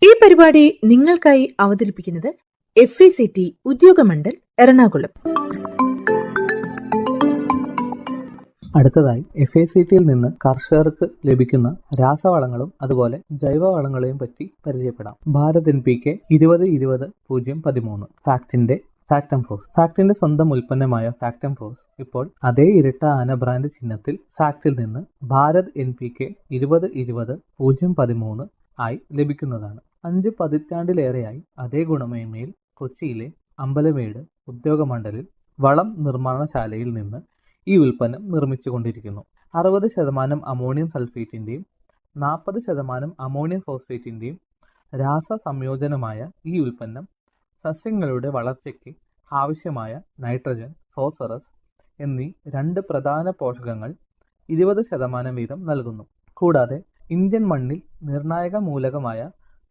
ഈ പരിപാടി നിങ്ങൾക്കായി അവതരിപ്പിക്കുന്നത് FECT ഉദ്യോഗമണ്ഡൽ എറണാകുളം. അടുത്തതായി FACTയിൽ നിന്ന് കർഷകർക്ക് ലഭിക്കുന്ന രാസവളങ്ങളും അതുപോലെ ജൈവവളങ്ങളെയും പറ്റി പരിചയപ്പെടാം. ഭാരത് NPK 20-20-013 ഫാക്ടിന്റെ ഫാക്ടംഫോസ്. ഫാക്ടിന്റെ സ്വന്തം ഉൽപ്പന്നമായ ഫാക്ടംഫോസ് ഇപ്പോൾ അതേ ഇരട്ട ആന ബ്രാൻഡ് ചിഹ്നത്തിൽ ഫാക്ടിൽ നിന്ന് ഭാരത് NPK 20-20-013 ആയി ലഭിക്കുന്നതാണ്. 5 പതിറ്റാണ്ടിലേറെയായി അതേ ഗുണമേന്മയിൽ കൊച്ചിയിലെ അമ്പലമേട് ഉദ്യോഗമണ്ഡലിൽ വളം നിർമ്മാണശാലയിൽ നിന്ന് ഈ ഉൽപ്പന്നം നിർമ്മിച്ചുകൊണ്ടിരിക്കുന്നു. 60% അമോണിയം സൾഫേറ്റിന്റെയും 40% അമോണിയം ഫോസ്ഫേറ്റിന്റെയും രാസ സംയോജനമായ ഈ ഉൽപ്പന്നം സസ്യങ്ങളുടെ വളർച്ചയ്ക്ക് ആവശ്യമായ നൈട്രജൻ, ഫോസ്ഫറസ് എന്നീ 2 പ്രധാന പോഷകങ്ങൾ 20% വീതം നൽകുന്നു. കൂടാതെ ഇന്ത്യൻ മണ്ണിൽ നിർണായക മൂലകമായ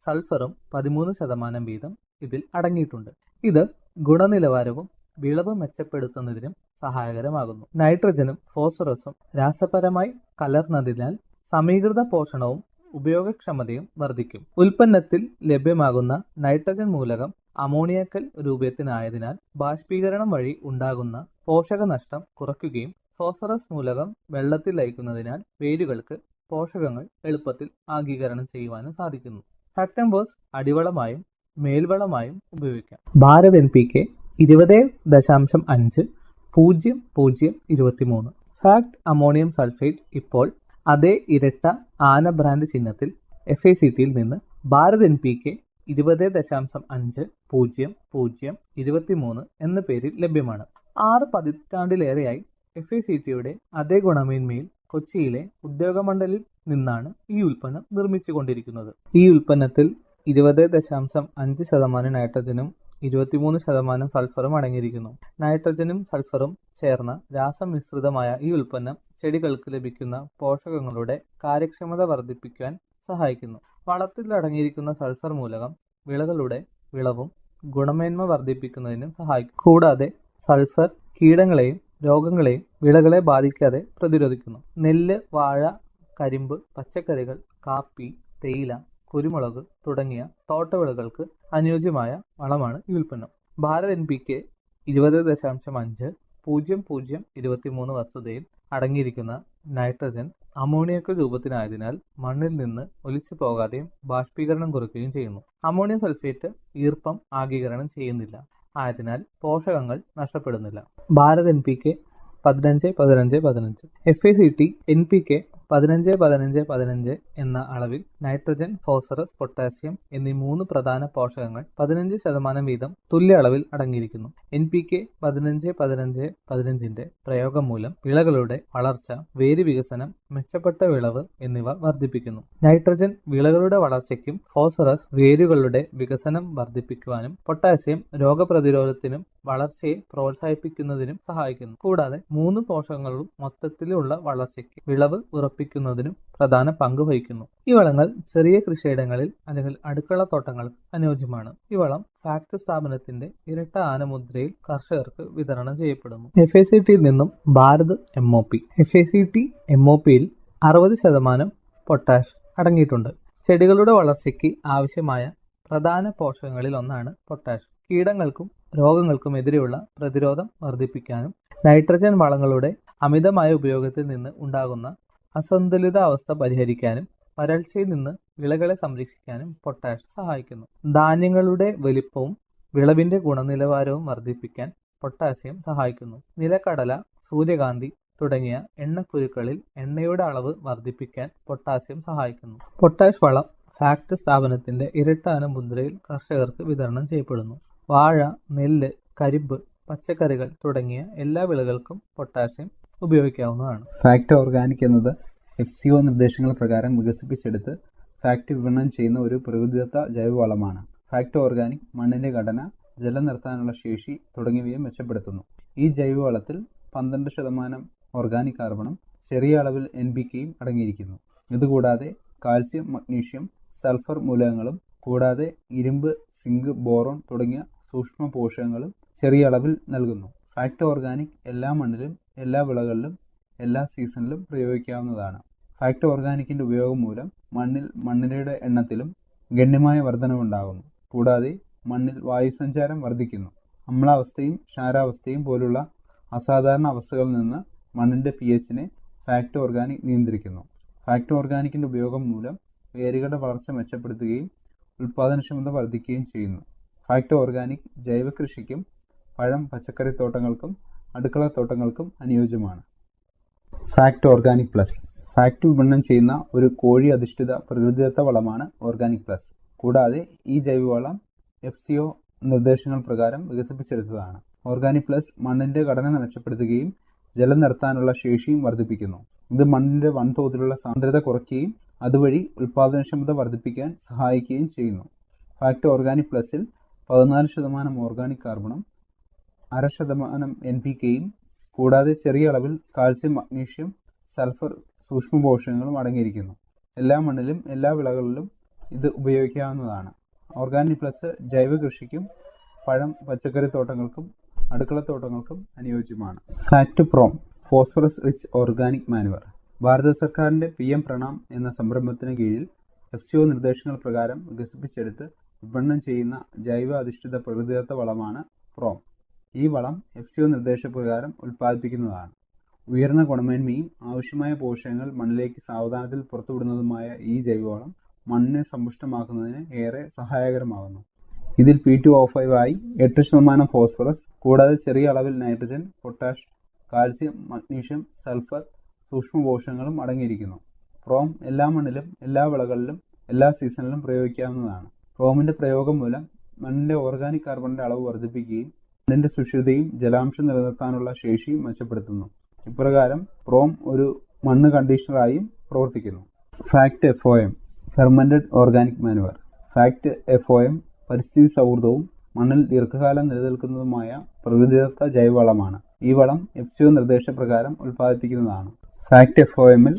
സൾഫറും 13% വീതം ഇതിൽ അടങ്ങിയിട്ടുണ്ട്. ഇത് ഗുണനിലവാരവും വിളവ് മെച്ചപ്പെടുത്തുന്നതിനും സഹായകരമാകുന്നു. നൈട്രജനും ഫോസ്ഫറസും രാസപരമായി കലർന്നതിനാൽ സമീകൃത പോഷണവും ഉപയോഗക്ഷമതയും വർദ്ധിക്കും. ഉൽപ്പന്നത്തിൽ ലഭ്യമാകുന്ന നൈട്രജൻ മൂലകം അമോണിയക്കൽ രൂപത്തിനായതിനാൽ ബാഷ്പീകരണം വഴി ഉണ്ടാകുന്ന പോഷകനഷ്ടം കുറയ്ക്കുകയും ഫോസ്ഫറസ് മൂലകം വെള്ളത്തിൽ ലയിക്കുന്നതിനാൽ വേരുകൾക്ക് പോഷകങ്ങൾ എളുപ്പത്തിൽ ആഗീകരണം ചെയ്യുവാനും സാധിക്കുന്നു. ഫാക്ടംഫോസ് അടിവളമായും മേൽവളമായും ഉപയോഗിക്കാം. Bharat NPK 20-5-00-23 fact ammonium sulphate ഇപ്പോൾ അതേ ഇരട്ട ആന ബ്രാൻഡ് ചിഹ്നത്തിൽ FACTയിൽ നിന്ന് ഭാരത് NPK 20-5-00-23 എന്ന പേരിൽ ലഭ്യമാണ്. 6 പതിറ്റാണ്ടിലേറെയായി FACTയുടെ അതേ ഗുണമേന്മയിൽ കൊച്ചിയിലെ ഉദ്യോഗമണ്ഡലിൽ നിന്നാണ് ഈ ഉൽപ്പന്നം നിർമ്മിച്ചുകൊണ്ടിരിക്കുന്നത്. ഈ ഉൽപ്പന്നത്തിൽ 20.5% നൈട്രജനും 23% സൾഫറും അടങ്ങിയിരിക്കുന്നു. നൈട്രജനും സൾഫറും ചേർന്ന രാസമിശ്രിതമായ ഈ ഉൽപ്പന്നം ചെടികൾക്ക് ലഭിക്കുന്ന പോഷകങ്ങളുടെ കാര്യക്ഷമത വർദ്ധിപ്പിക്കാൻ സഹായിക്കുന്നു. വളത്തിൽ അടങ്ങിയിരിക്കുന്ന സൾഫർ മൂലകം വിളകളുടെ വിളവും ഗുണമേന്മ വർദ്ധിപ്പിക്കുന്നതിനും സഹായിക്കും. കൂടാതെ സൾഫർ കീടങ്ങളെയും രോഗങ്ങളെയും വിളകളെ ബാധിക്കാതെ പ്രതിരോധിക്കുന്നു. നെല്ല്, വാഴ, കരിമ്പ്, പച്ചക്കറികൾ, കാപ്പി, തേയില, കുരുമുളക് തുടങ്ങിയ തോട്ടവിളകൾക്ക് അനുയോജ്യമായ വളമാണ് ഈ ഉൽപ്പന്നം. ഭാരത് NPK 20.5-00-23 വസ്തുതയിൽ അടങ്ങിയിരിക്കുന്ന നൈട്രജൻ അമോണിയക്കൽ രൂപത്തിനായതിനാൽ മണ്ണിൽ നിന്ന് ഒലിച്ചു പോകാതെയും ബാഷ്പീകരണം കുറയ്ക്കുകയും ചെയ്യുന്നു. അമോണിയം സൾഫേറ്റ് ഈർപ്പം ആഗീകരണം ചെയ്യുന്നില്ല, ആയതിനാൽ പോഷകങ്ങൾ നഷ്ടപ്പെടുന്നില്ല. ഭാരത് NPK 15-15-15 FACT NPK 15-15-15 എന്ന അളവിൽ നൈട്രജൻ, ഫോസ്ഫറസ്, പൊട്ടാസ്യം എന്നീ 3 പ്രധാന പോഷകങ്ങൾ 15% വീതം തുല്യ അളവിൽ അടങ്ങിയിരിക്കുന്നു. NPK 15-15-15ന്റെ പ്രയോഗം മൂലം വിളകളുടെ വളർച്ച, വേര് വികസനം, മെച്ചപ്പെട്ട വിളവ് എന്നിവ വർദ്ധിപ്പിക്കുന്നു. നൈട്രജൻ വിളകളുടെ വളർച്ചയ്ക്കും ഫോസ്ഫറസ് വേരുകളുടെ വികസനം വർദ്ധിപ്പിക്കുവാനും പൊട്ടാസ്യം രോഗപ്രതിരോധത്തിനും വളർച്ചയെ പ്രോത്സാഹിപ്പിക്കുന്നതിനും സഹായിക്കുന്നു. കൂടാതെ 3 പോഷകങ്ങളും മൊത്തത്തിലുള്ള വളർച്ചയ്ക്ക് വിളവ് ഉറപ്പിക്കുന്നതിനും പ്രധാന പങ്ക് വഹിക്കുന്നു. ഈ വളങ്ങൾ ചെറിയ കൃഷിയിടങ്ങളിൽ അല്ലെങ്കിൽ അടുക്കള തോട്ടങ്ങൾക്ക് അനുയോജ്യമാണ്. ഈ വളം ഫാക്ട് സ്ഥാപനത്തിന്റെ ഇരട്ട ആനമുദ്രയിൽ കർഷകർക്ക് വിതരണം ചെയ്യപ്പെടുന്നു. FACTയിൽ നിന്നും ഭാരത് MOP. FACT MOPയിൽ 60% പൊട്ടാഷ് അടങ്ങിയിട്ടുണ്ട്. ചെടികളുടെ വളർച്ചയ്ക്ക് ആവശ്യമായ പ്രധാന പോഷകങ്ങളിൽ ഒന്നാണ് പൊട്ടാഷ്. കീടങ്ങൾക്കും രോഗങ്ങൾക്കും എതിരെയുള്ള പ്രതിരോധം വർദ്ധിപ്പിക്കാനും നൈട്രജൻ വളങ്ങളുടെ അമിതമായ ഉപയോഗത്തിൽ നിന്ന് ഉണ്ടാകുന്ന അസന്തുലിത അവസ്ഥ പരിഹരിക്കാനും വരൾച്ചയിൽ നിന്ന് വിളകളെ സംരക്ഷിക്കാനും പൊട്ടാഷ് സഹായിക്കുന്നു. ധാന്യങ്ങളുടെ വലിപ്പവും വിളവിന്റെ ഗുണനിലവാരവും വർദ്ധിപ്പിക്കാൻ പൊട്ടാസ്യം സഹായിക്കുന്നു. നിലക്കടല, സൂര്യകാന്തി തുടങ്ങിയ എണ്ണക്കുരുക്കളിൽ എണ്ണയുടെ അളവ് വർദ്ധിപ്പിക്കാൻ പൊട്ടാസ്യം സഹായിക്കുന്നു. പൊട്ടാഷ് വളം ഫാക്ട് സ്ഥാപനത്തിന്റെ ഇരട്ട ആനമുദ്രയിൽ കർഷകർക്ക് വിതരണം ചെയ്യപ്പെടുന്നു. വാഴ, നെല്ല്, കരിമ്പ്, പച്ചക്കറികൾ തുടങ്ങിയ എല്ലാ വിളകൾക്കും പൊട്ടാസ്യം ഉപയോഗിക്കാവുന്നതാണ്. ഫാക്ട് ഓർഗാനിക് എന്നത് FCO നിർദ്ദേശങ്ങൾ പ്രകാരം വികസിപ്പിച്ചെടുത്ത് ഫാക്ട് വിപണനം ചെയ്യുന്ന ഒരു പ്രകൃതിദത്ത ജൈവവളമാണ്. ഫാക്ട് ഓർഗാനിക് മണ്ണിന്റെ ഘടന, ജലം നിർത്താനുള്ള ശേഷി തുടങ്ങിയവയെ മെച്ചപ്പെടുത്തുന്നു. ഈ ജൈവവളത്തിൽ 12% ഓർഗാനിക് കാർബണും ചെറിയ അളവിൽ NPKയും അടങ്ങിയിരിക്കുന്നു. ഇതുകൂടാതെ കാൽസ്യം, മഗ്നീഷ്യം, സൾഫർ മൂലകങ്ങളും കൂടാതെ ഇരുമ്പ്, സിങ്ക്, ബോറോൺ തുടങ്ങിയ സൂക്ഷ്മ പോഷകങ്ങളും ചെറിയ അളവിൽ നൽകുന്നു. ഫാക്ട് ഓർഗാനിക് എല്ലാ മണ്ണിലും, എല്ലാ വിളകളിലും, എല്ലാ സീസണിലും പ്രയോഗിക്കാവുന്നതാണ്. ഫാക്ട് ഓർഗാനിക്കിന്റെ ഉപയോഗം മൂലം മണ്ണിരയുടെ എണ്ണത്തിലും ഗണ്യമായ വർധനവുണ്ടാകുന്നു. കൂടാതെ മണ്ണിൽ വായുസഞ്ചാരം വർദ്ധിക്കുന്നു. അമ്ലാവസ്ഥയും ക്ഷാരാവസ്ഥയും പോലുള്ള അസാധാരണ അവസ്ഥകളിൽ നിന്ന് മണ്ണിന്റെ pHനെ ഫാക്ട് ഓർഗാനിക് നിയന്ത്രിക്കുന്നു. ഫാക്ട് ഓർഗാനിക്കിന്റെ ഉപയോഗം മൂലം വേരുകളുടെ വളർച്ച മെച്ചപ്പെടുത്തുകയും ഉൽപാദനക്ഷമത വർദ്ധിക്കുകയും ചെയ്യുന്നു. ഫാക്ട് ഓർഗാനിക് ജൈവ കൃഷിക്കും പഴം പച്ചക്കറി തോട്ടങ്ങൾക്കും അടുക്കള തോട്ടങ്ങൾക്കും അനുയോജ്യമാണ്. Fact organic plus. ഫാക്ട് വിപണനം ചെയ്യുന്ന ഒരു കോഴി അധിഷ്ഠിത പ്രകൃതിദത്ത വളമാണ് ഓർഗാനിക് പ്ലസ്. കൂടാതെ ഈ ജൈവവളം FCO നിർദ്ദേശങ്ങൾ പ്രകാരം വികസിപ്പിച്ചെടുത്തതാണ്. ഓർഗാനിക് പ്ലസ് മണ്ണിന്റെ ഘടന മെച്ചപ്പെടുത്തുകയും ജലം നിർത്താനുള്ള ശേഷിയും വർദ്ധിപ്പിക്കുന്നു. ഇത് മണ്ണിന്റെ വൻതോതിലുള്ള സാന്ദ്രത കുറയ്ക്കുകയും അതുവഴി ഉൽപാദനക്ഷമത വർദ്ധിപ്പിക്കാൻ സഹായിക്കുകയും ചെയ്യുന്നു. ഫാക്ട് ഓർഗാനിക് പ്ലസിൽ 14% ഓർഗാനിക് കാർബണും 0.5% NPKയും കൂടാതെ ചെറിയ അളവിൽ കാൽസ്യം, മഗ്നീഷ്യം, സൾഫർ സൂക്ഷ്മപോഷകങ്ങളും അടങ്ങിയിരിക്കുന്നു. എല്ലാ മണ്ണിലും എല്ലാ വിളകളിലും ഇത് ഉപയോഗിക്കാവുന്നതാണ്. ഓർഗാനിക് പ്ലസ് ജൈവ കൃഷിക്കും പഴം പച്ചക്കറി തോട്ടങ്ങൾക്കും അടുക്കള തോട്ടങ്ങൾക്കും അനുയോജ്യമാണ്. FACT PROM phosphorus rich organic manure. ഭാരത സർക്കാരിന്റെ PM പ്രണാം എന്ന സംരംഭത്തിന് കീഴിൽ FCO നിർദ്ദേശങ്ങൾ പ്രകാരം വികസിപ്പിച്ചെടുത്ത് വിപണനം ചെയ്യുന്ന ജൈവ അധിഷ്ഠിത പ്രകൃതിദത്ത വളമാണ് പ്രോം. ഈ വളം FCO നിർദ്ദേശപ്രകാരം ഉൽപ്പാദിപ്പിക്കുന്നതാണ്. ഉയർന്ന ഗുണമേന്മയും ആവശ്യമായ പോഷകങ്ങൾ മണ്ണിലേക്ക് സാവധാനത്തിൽ പുറത്തുവിടുന്നതുമായ ഈ ജൈവവളം മണ്ണിനെ സമ്പുഷ്ടമാക്കുന്നതിന് ഏറെ സഹായകരമാകുന്നു. ഇതിൽ P2O5 ആയി 8% ഫോസ്ഫറസ് കൂടാതെ ചെറിയ അളവിൽ nitrogen, potash, calcium, magnesium, sulphur സൂക്ഷ്മപോഷകങ്ങളും അടങ്ങിയിരിക്കുന്നു. പ്രോം എല്ലാ മണ്ണിലും എല്ലാ വിളകളിലും എല്ലാ സീസണിലും പ്രയോഗിക്കാവുന്നതാണ്. പ്രോമിന്റെ പ്രയോഗം മൂലം മണ്ണിന്റെ ഓർഗാനിക് കാർബണിന്റെ അളവ് വർദ്ധിപ്പിക്കുകയും മണ്ണിന്റെ സുഷിരതയും ജലാംശം നിലനിർത്താനുള്ള ശേഷിയും മെച്ചപ്പെടുത്തുന്നു. ഇപ്രകാരം പ്രോം ഒരു മണ്ണ് കണ്ടീഷണറായും പ്രവർത്തിക്കുന്നു. Fact FOM fermented organic manoeuvre. Fact FOM പരിസ്ഥിതി സൗഹൃദവും മണ്ണിൽ ദീർഘകാലം നിലനിൽക്കുന്നതുമായ പ്രകൃതിദത്ത ജൈവവളമാണ്. ഈ വളം FCO നിർദ്ദേശപ്രകാരം ഉൽപ്പാദിപ്പിക്കുന്നതാണ്. ഫാക്ട് FOMൽ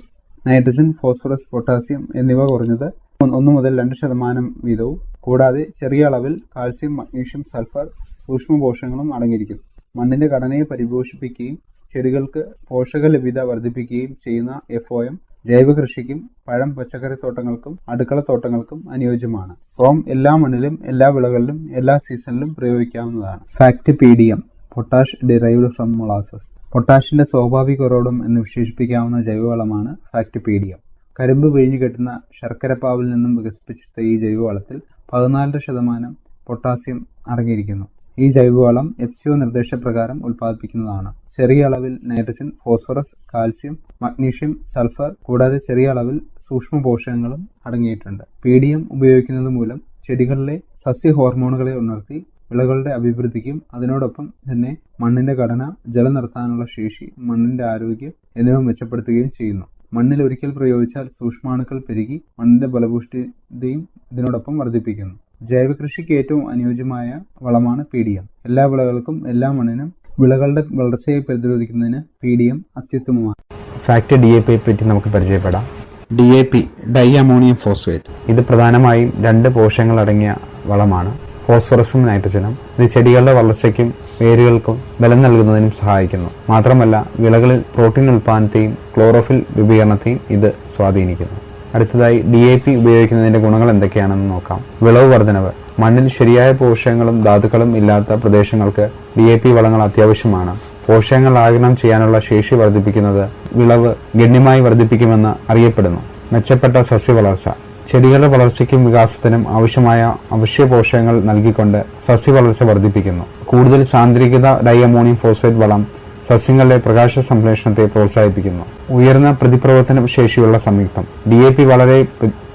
നൈട്രജൻ, ഫോസ്ഫറസ്, പൊട്ടാസ്യം എന്നിവ കുറഞ്ഞത് 1 മുതൽ 2% വീതവും കൂടാതെ ചെറിയ അളവിൽ കാൽസ്യം, മഗ്നീഷ്യം, സൾഫർ സൂക്ഷ്മപോഷകങ്ങളും അടങ്ങിയിരിക്കുന്നു. മണ്ണിന്റെ ഘടനയെ പരിപോഷിപ്പിക്കുകയും ചെടികൾക്ക് പോഷക ലഭ്യത വർദ്ധിപ്പിക്കുകയും ചെയ്യുന്ന FOM ജൈവ കൃഷിക്കും പഴം പച്ചക്കറി തോട്ടങ്ങൾക്കും അടുക്കള തോട്ടങ്ങൾക്കും അനുയോജ്യമാണ്. പ്രോം എല്ലാ മണ്ണിലും എല്ലാ വിളകളിലും എല്ലാ സീസണിലും പ്രയോഗിക്കാവുന്നതാണ്. FACT PDM potash derived from molasses. പൊട്ടാഷിന്റെ സ്വാഭാവിക ഉറവിടം എന്ന് വിശേഷിപ്പിക്കാവുന്ന ജൈവവളമാണ് ഫാക്ട് PDM. കരിമ്പ് പിഴിഞ്ഞു കെട്ടുന്ന ശർക്കരപ്പാവിൽ നിന്നും വികസിപ്പിച്ചെടുത്ത ഈ ജൈവവളത്തിൽ 14% പൊട്ടാസ്യം അടങ്ങിയിരിക്കുന്നു. ഈ ജൈവവളം FCO നിർദ്ദേശപ്രകാരം ഉൽപ്പാദിപ്പിക്കുന്നതാണ്. ചെറിയ അളവിൽ nitrogen, phosphorus, calcium, magnesium, sulphur കൂടാതെ ചെറിയ അളവിൽ സൂക്ഷ്മപോഷകങ്ങളും അടങ്ങിയിട്ടുണ്ട്. PDM ഉപയോഗിക്കുന്നത് മൂലം ചെടികളിലെ സസ്യ ഹോർമോണുകളെ ഉണർത്തി വിളകളുടെ അഭിവൃദ്ധിക്കും അതിനോടൊപ്പം തന്നെ മണ്ണിന്റെ ഘടന, ജലം നിർത്താനുള്ള ശേഷി, മണ്ണിന്റെ ആരോഗ്യം എന്നിവ മെച്ചപ്പെടുത്തുകയും ചെയ്യുന്നു. മണ്ണിൽ ഒരിക്കൽ പ്രയോഗിച്ചാൽ സൂക്ഷ്മാണുക്കൾ പെരുകി മണ്ണിന്റെ ഫലപുഷ്ടിയും ഇതിനോടൊപ്പം വർദ്ധിപ്പിക്കുന്നു. ജൈവകൃഷിക്ക് ഏറ്റവും അനുയോജ്യമായ വളമാണ് PDM. എല്ലാ വിളകൾക്കും എല്ലാ മണ്ണിനും വിളകളുടെ വളർച്ചയെ പ്രതിരോധിക്കുന്നതിന് PDM അത്യുത്തമമാണ്. ഫാക്ട് DAP പറ്റി നമുക്ക് പരിചയപ്പെടാം. DAP dye ammonium phosphate. ഇത് പ്രധാനമായും 2 പോഷകങ്ങൾ അടങ്ങിയ വളമാണ്, ഫോസ്ഫറസും നൈട്രജനും. ഇത് ചെടികളുടെ വളർച്ചയ്ക്കും വേരുകൾക്കും ബലം നൽകുന്നതിനും സഹായിക്കുന്നു. മാത്രമല്ല വിളകളിൽ പ്രോട്ടീൻ ഉൽപാദനത്തെയും ക്ലോറോഫിൽ രൂപീകരണത്തെയും ഇത് സ്വാധീനിക്കുന്നു. അടുത്തതായി DAP ഉപയോഗിക്കുന്നതിന്റെ ഗുണങ്ങൾ എന്തൊക്കെയാണെന്ന് നോക്കാം. വിളവ് വർധനവ്. മണ്ണിൽ ശരിയായ പോഷകങ്ങളും ധാതുക്കളും ഇല്ലാത്ത പ്രദേശങ്ങൾക്ക് DAP വളങ്ങൾ അത്യാവശ്യമാണ്. പോഷകങ്ങൾ ആഗിരണം ചെയ്യാനുള്ള ശേഷി വർദ്ധിപ്പിക്കുന്നത് വിളവ് ഗണ്യമായി വർദ്ധിപ്പിക്കുമെന്ന് അറിയപ്പെടുന്നു. മെച്ചപ്പെട്ട സസ്യവളർച്ച. ചെടികളുടെ വളർച്ചയ്ക്കും വികാസത്തിനും ആവശ്യമായ അവശ്യ പോഷകങ്ങൾ നൽകിക്കൊണ്ട് സസ്യവളർച്ച വർദ്ധിപ്പിക്കുന്നു. കൂടുതൽ സാന്ദ്രീകൃത ഡൈ അമോണിയം ഫോസ്ഫേറ്റ് വളം സസ്യങ്ങളുടെ പ്രകാശ സംശ്ലേഷണത്തെ പ്രോത്സാഹിപ്പിക്കുന്നു. ഉയർന്ന പ്രതിപ്രവർത്തന ശേഷിയുള്ള സംയുക്തം. DAP വളരെ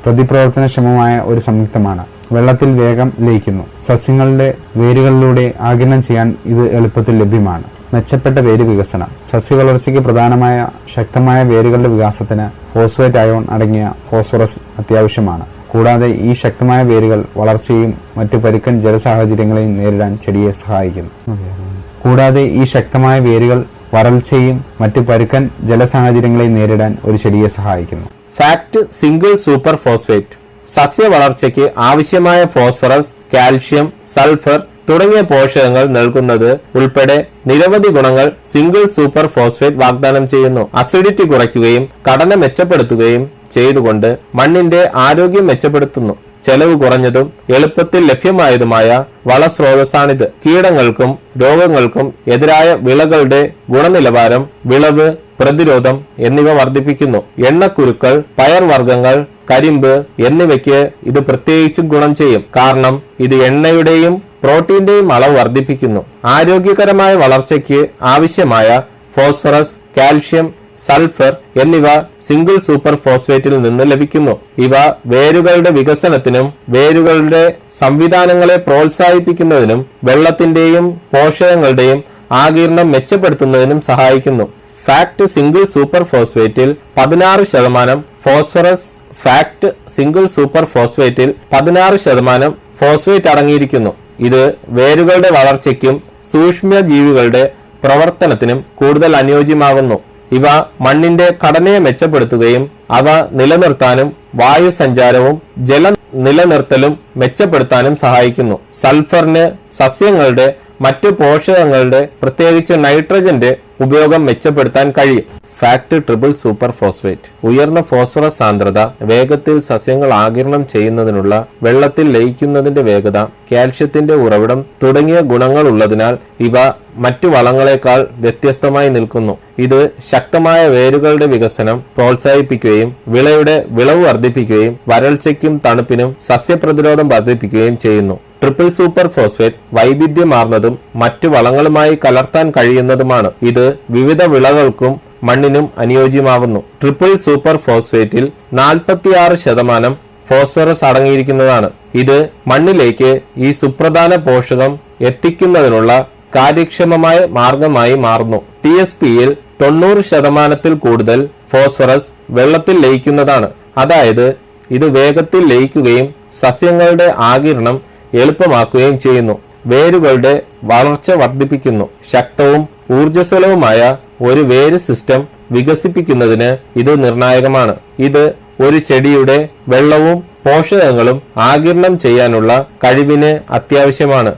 പ്രതിപ്രവർത്തനക്ഷമമായ ഒരു സംയുക്തമാണ്. വെള്ളത്തിൽ വേഗം ലയിക്കുന്നു. സസ്യങ്ങളുടെ വേരുകളിലൂടെ ആഗിരണം ചെയ്യാൻ ഇത് എളുപ്പത്തിൽ ലഭ്യമാണ്. മെച്ചപ്പെട്ട വേര് വികസനം. സസ്യവളർച്ചയ്ക്ക് പ്രധാനമായ ശക്തമായ വേരുകളുടെ വികാസത്തിന് ഫോസ്ഫേറ്റ് അയോൺ അടങ്ങിയ ഫോസ്ഫറസ് അത്യാവശ്യമാണ്. കൂടാതെ ഈ ശക്തമായ വേരുകൾ വളർച്ചയും മറ്റു പരുക്കൻ ജലസാഹചര്യങ്ങളെയും നേരിടാൻ ചെടിയെ സഹായിക്കുന്നു. കൂടാതെ ഈ ശക്തമായ വേരുകൾ വരൾച്ചയും മറ്റു പരുക്കൻ ജലസാഹചര്യങ്ങളെയും നേരിടാൻ ഒരു ചെടിയെ സഹായിക്കുന്നു. FACT single super phosphate. സസ്യ വളർച്ചയ്ക്ക് ആവശ്യമായ ഫോസ്ഫറസ്, കാൽഷ്യം, സൾഫർ തുടങ്ങിയ പോഷകങ്ങൾ നൽകുന്നത് ഉൾപ്പെടെ നിരവധി ഗുണങ്ങൾ സിംഗിൾ സൂപ്പർ ഫോസ്ഫേറ്റ് വാഗ്ദാനം ചെയ്യുന്നു. അസിഡിറ്റി കുറയ്ക്കുകയും ഘടന മെച്ചപ്പെടുത്തുകയും ചെയ്തുകൊണ്ട് മണ്ണിന്റെ ആരോഗ്യം മെച്ചപ്പെടുത്തുന്നു. ചെലവ് കുറഞ്ഞതും എളുപ്പത്തിൽ ലഭ്യമായതുമായ വളസ്രോതസ്സാണിത്. കീടങ്ങൾക്കും രോഗങ്ങൾക്കും എതിരായ വിളകളുടെ ഗുണനിലവാരം, വിളവ് പ്രതിരോധം എന്നിവ വർദ്ധിപ്പിക്കുന്നു. എണ്ണക്കുരുക്കൾ, പയർവർഗ്ഗങ്ങൾ, കരിമ്പ് എന്നിവയ്ക്ക് ഇത് പ്രത്യേകിച്ചും ഗുണം ചെയ്യും. കാരണം ഇത് എണ്ണയുടെയും പ്രോട്ടീന്റെയും അളവ് വർദ്ധിപ്പിക്കുന്നു. ആരോഗ്യകരമായ വളർച്ചയ്ക്ക് ആവശ്യമായ ഫോസ്ഫറസ്, കാൽഷ്യം, സൾഫർ എന്നിവ സിംഗിൾ സൂപ്പർ ഫോസ്ഫേറ്റിൽ നിന്ന് ലഭിക്കുന്നു. ഇവ വേരുകളുടെ വികസനത്തിനും വേരുകളുടെ സംവിധാനങ്ങളെ പ്രോത്സാഹിപ്പിക്കുന്നതിനും വെള്ളത്തിന്റെയും പോഷകങ്ങളുടെയും ആഗിരണം മെച്ചപ്പെടുത്തുന്നതിനും സഹായിക്കുന്നു. ഫാക്ട് സിംഗിൾ സൂപ്പർ ഫോസ്ഫേറ്റിൽ 16% ഫോസ്ഫറസ്, ഫാക്ട് സിംഗിൾ സൂപ്പർ ഫോസ്ഫേറ്റിൽ 16% ഫോസ്ഫേറ്റ് അടങ്ങിയിരിക്കുന്നു. ഇത് വേരുകളുടെ വളർച്ചയ്ക്കും സൂക്ഷ്മജീവികളുടെ പ്രവർത്തനത്തിനും കൂടുതൽ അനുയോജ്യമാകുന്നു. ഇവ മണ്ണിന്റെ ഘടനയെ മെച്ചപ്പെടുത്തുകയും അവ നിലനിർത്താനും വായു സഞ്ചാരവും ജല നിലനിർത്തലും മെച്ചപ്പെടുത്താനും സഹായിക്കുന്നു. സൾഫറിന് സസ്യങ്ങളുടെ മറ്റു പോഷകങ്ങളുടെ പ്രത്യേകിച്ച് നൈട്രജന്റെ ഉപയോഗം മെച്ചപ്പെടുത്താൻ കഴിയും. ഫാക്ട് ട്രിപ്പിൾ സൂപ്പർ ഫോസ്ഫേറ്റ് ഉയർന്ന ഫോസ്ഫറസ് സാന്ദ്രത, വേഗത്തിൽ സസ്യങ്ങൾ ആഗിരണം ചെയ്യുന്നതിനുള്ള വെള്ളത്തിൽ ലയിക്കുന്നതിന്റെ വേഗത, കാൽഷ്യത്തിന്റെ ഉറവിടം തുടങ്ങിയ ഗുണങ്ങൾ ഉള്ളതിനാൽ ഇവ മറ്റു വളങ്ങളെക്കാൾ വ്യത്യസ്തമായി നിൽക്കുന്നു. ഇത് ശക്തമായ വേരുകളുടെ വികസനം പ്രോത്സാഹിപ്പിക്കുകയും വിളയുടെ വിളവ് വർദ്ധിപ്പിക്കുകയും വരൾച്ചയ്ക്കും തണുപ്പിനും സസ്യപ്രതിരോധം വർദ്ധിപ്പിക്കുകയും ചെയ്യുന്നു. ട്രിപ്പിൾ സൂപ്പർ ഫോസ്ഫേറ്റ് വൈവിധ്യമാർന്നതും മറ്റു വളങ്ങളുമായി കലർത്താൻ കഴിയുന്നതുമാണ്. ഇത് വിവിധ വിളകൾക്കും മണ്ണിനും അനുയോജ്യമാകുന്നു. ട്രിപ്പിൾ സൂപ്പർ ഫോസ്ഫേറ്റിൽ 46% ഫോസ്ഫറസ് അടങ്ങിയിരിക്കുന്നതാണ്. ഇത് മണ്ണിലേക്ക് ഈ സുപ്രധാന പോഷകം എത്തിക്കുന്നതിനുള്ള കാര്യക്ഷമമായ മാർഗമായി മാറുന്നു. TSPയിൽ 90%-ൽ കൂടുതൽ ഫോസ്ഫറസ് വെള്ളത്തിൽ ലയിക്കുന്നതാണ്. അതായത് ഇത് വേഗത്തിൽ ലയിക്കുകയും സസ്യങ്ങളുടെ ആഗിരണം എളുപ്പമാക്കുകയും ചെയ്യുന്നു. വേരുകളുടെ വളർച്ച വർദ്ധിപ്പിക്കുന്നു. ശക്തവും ഊർജ്ജസ്വലവുമായ ഒരു വേര് സിസ്റ്റം വികസിപ്പിക്കുന്നതിന് ഇത് നിർണായകമാണ്. ഇത് ഒരു ചെടിയുടെ വെള്ളവും പോഷകങ്ങളും ആഗിരണം ചെയ്യാനുള്ള കഴിവിന് അത്യാവശ്യമാണ്.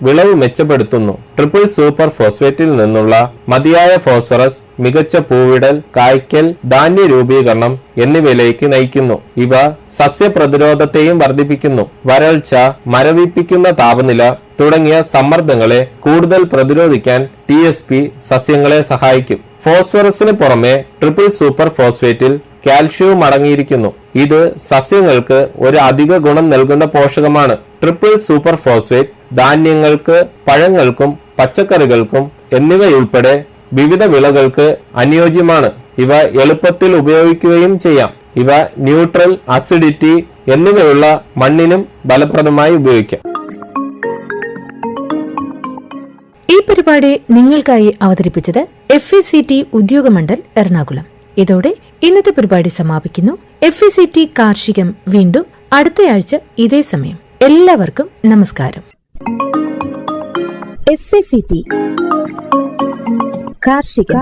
വിളവ് മെച്ചപ്പെടുത്തുന്നു. ട്രിപ്പിൾ സൂപ്പർ ഫോസ്ഫേറ്റിൽ നിന്നുള്ള മതിയായ ഫോസ്ഫറസ് മികച്ച പൂവിടൽ, കായ്ക്കൽ, ധാന്യ രൂപീകരണം എന്നിവയിലേക്ക് നയിക്കുന്നു. ഇവ സസ്യപ്രതിരോധത്തെയും വർദ്ധിപ്പിക്കുന്നു. വരൾച്ച, മരവിപ്പിക്കുന്ന താപനില തുടങ്ങിയ സമ്മർദ്ദങ്ങളെ കൂടുതൽ പ്രതിരോധിക്കാൻ TSP സസ്യങ്ങളെ സഹായിക്കും. ഫോസ്ഫറസിന് പുറമെ ട്രിപ്പിൾ സൂപ്പർ ഫോസ്ഫേറ്റിൽ കാൽഷ്യവും അടങ്ങിയിരിക്കുന്നു. ഇത് സസ്യങ്ങൾക്ക് ഒരു അധിക ഗുണം നൽകുന്ന പോഷകമാണ്. ട്രിപ്പിൾ സൂപ്പർ ഫോസ്ഫേറ്റ് ധാന്യങ്ങൾക്ക്, പഴങ്ങൾക്കും പച്ചക്കറികൾക്കും എന്നിവയുൾപ്പെടെ വിവിധ വിളകൾക്ക് അനുയോജ്യമാണ്. ഇവ എളുപ്പത്തിൽ ഉപയോഗിക്കുകയും ചെയ്യാം. ഇവ ന്യൂട്രൽ, അസിഡിറ്റി എന്നിവയുള്ള മണ്ണിനും ഫലപ്രദമായി ഉപയോഗിക്കാം. ഈ പരിപാടി നിങ്ങൾക്കായി അവതരിപ്പിച്ചത് FACT ഉദ്യോഗമണ്ഡൽ എറണാകുളം. ഇതോടെ ഇന്നത്തെ പരിപാടി സമാപിക്കുന്നു. FACT കാർഷികം വീണ്ടും അടുത്തയാഴ്ച ഇതേ സമയം. എല്ലാവർക്കും നമസ്കാരം. FACT കാർഷികം.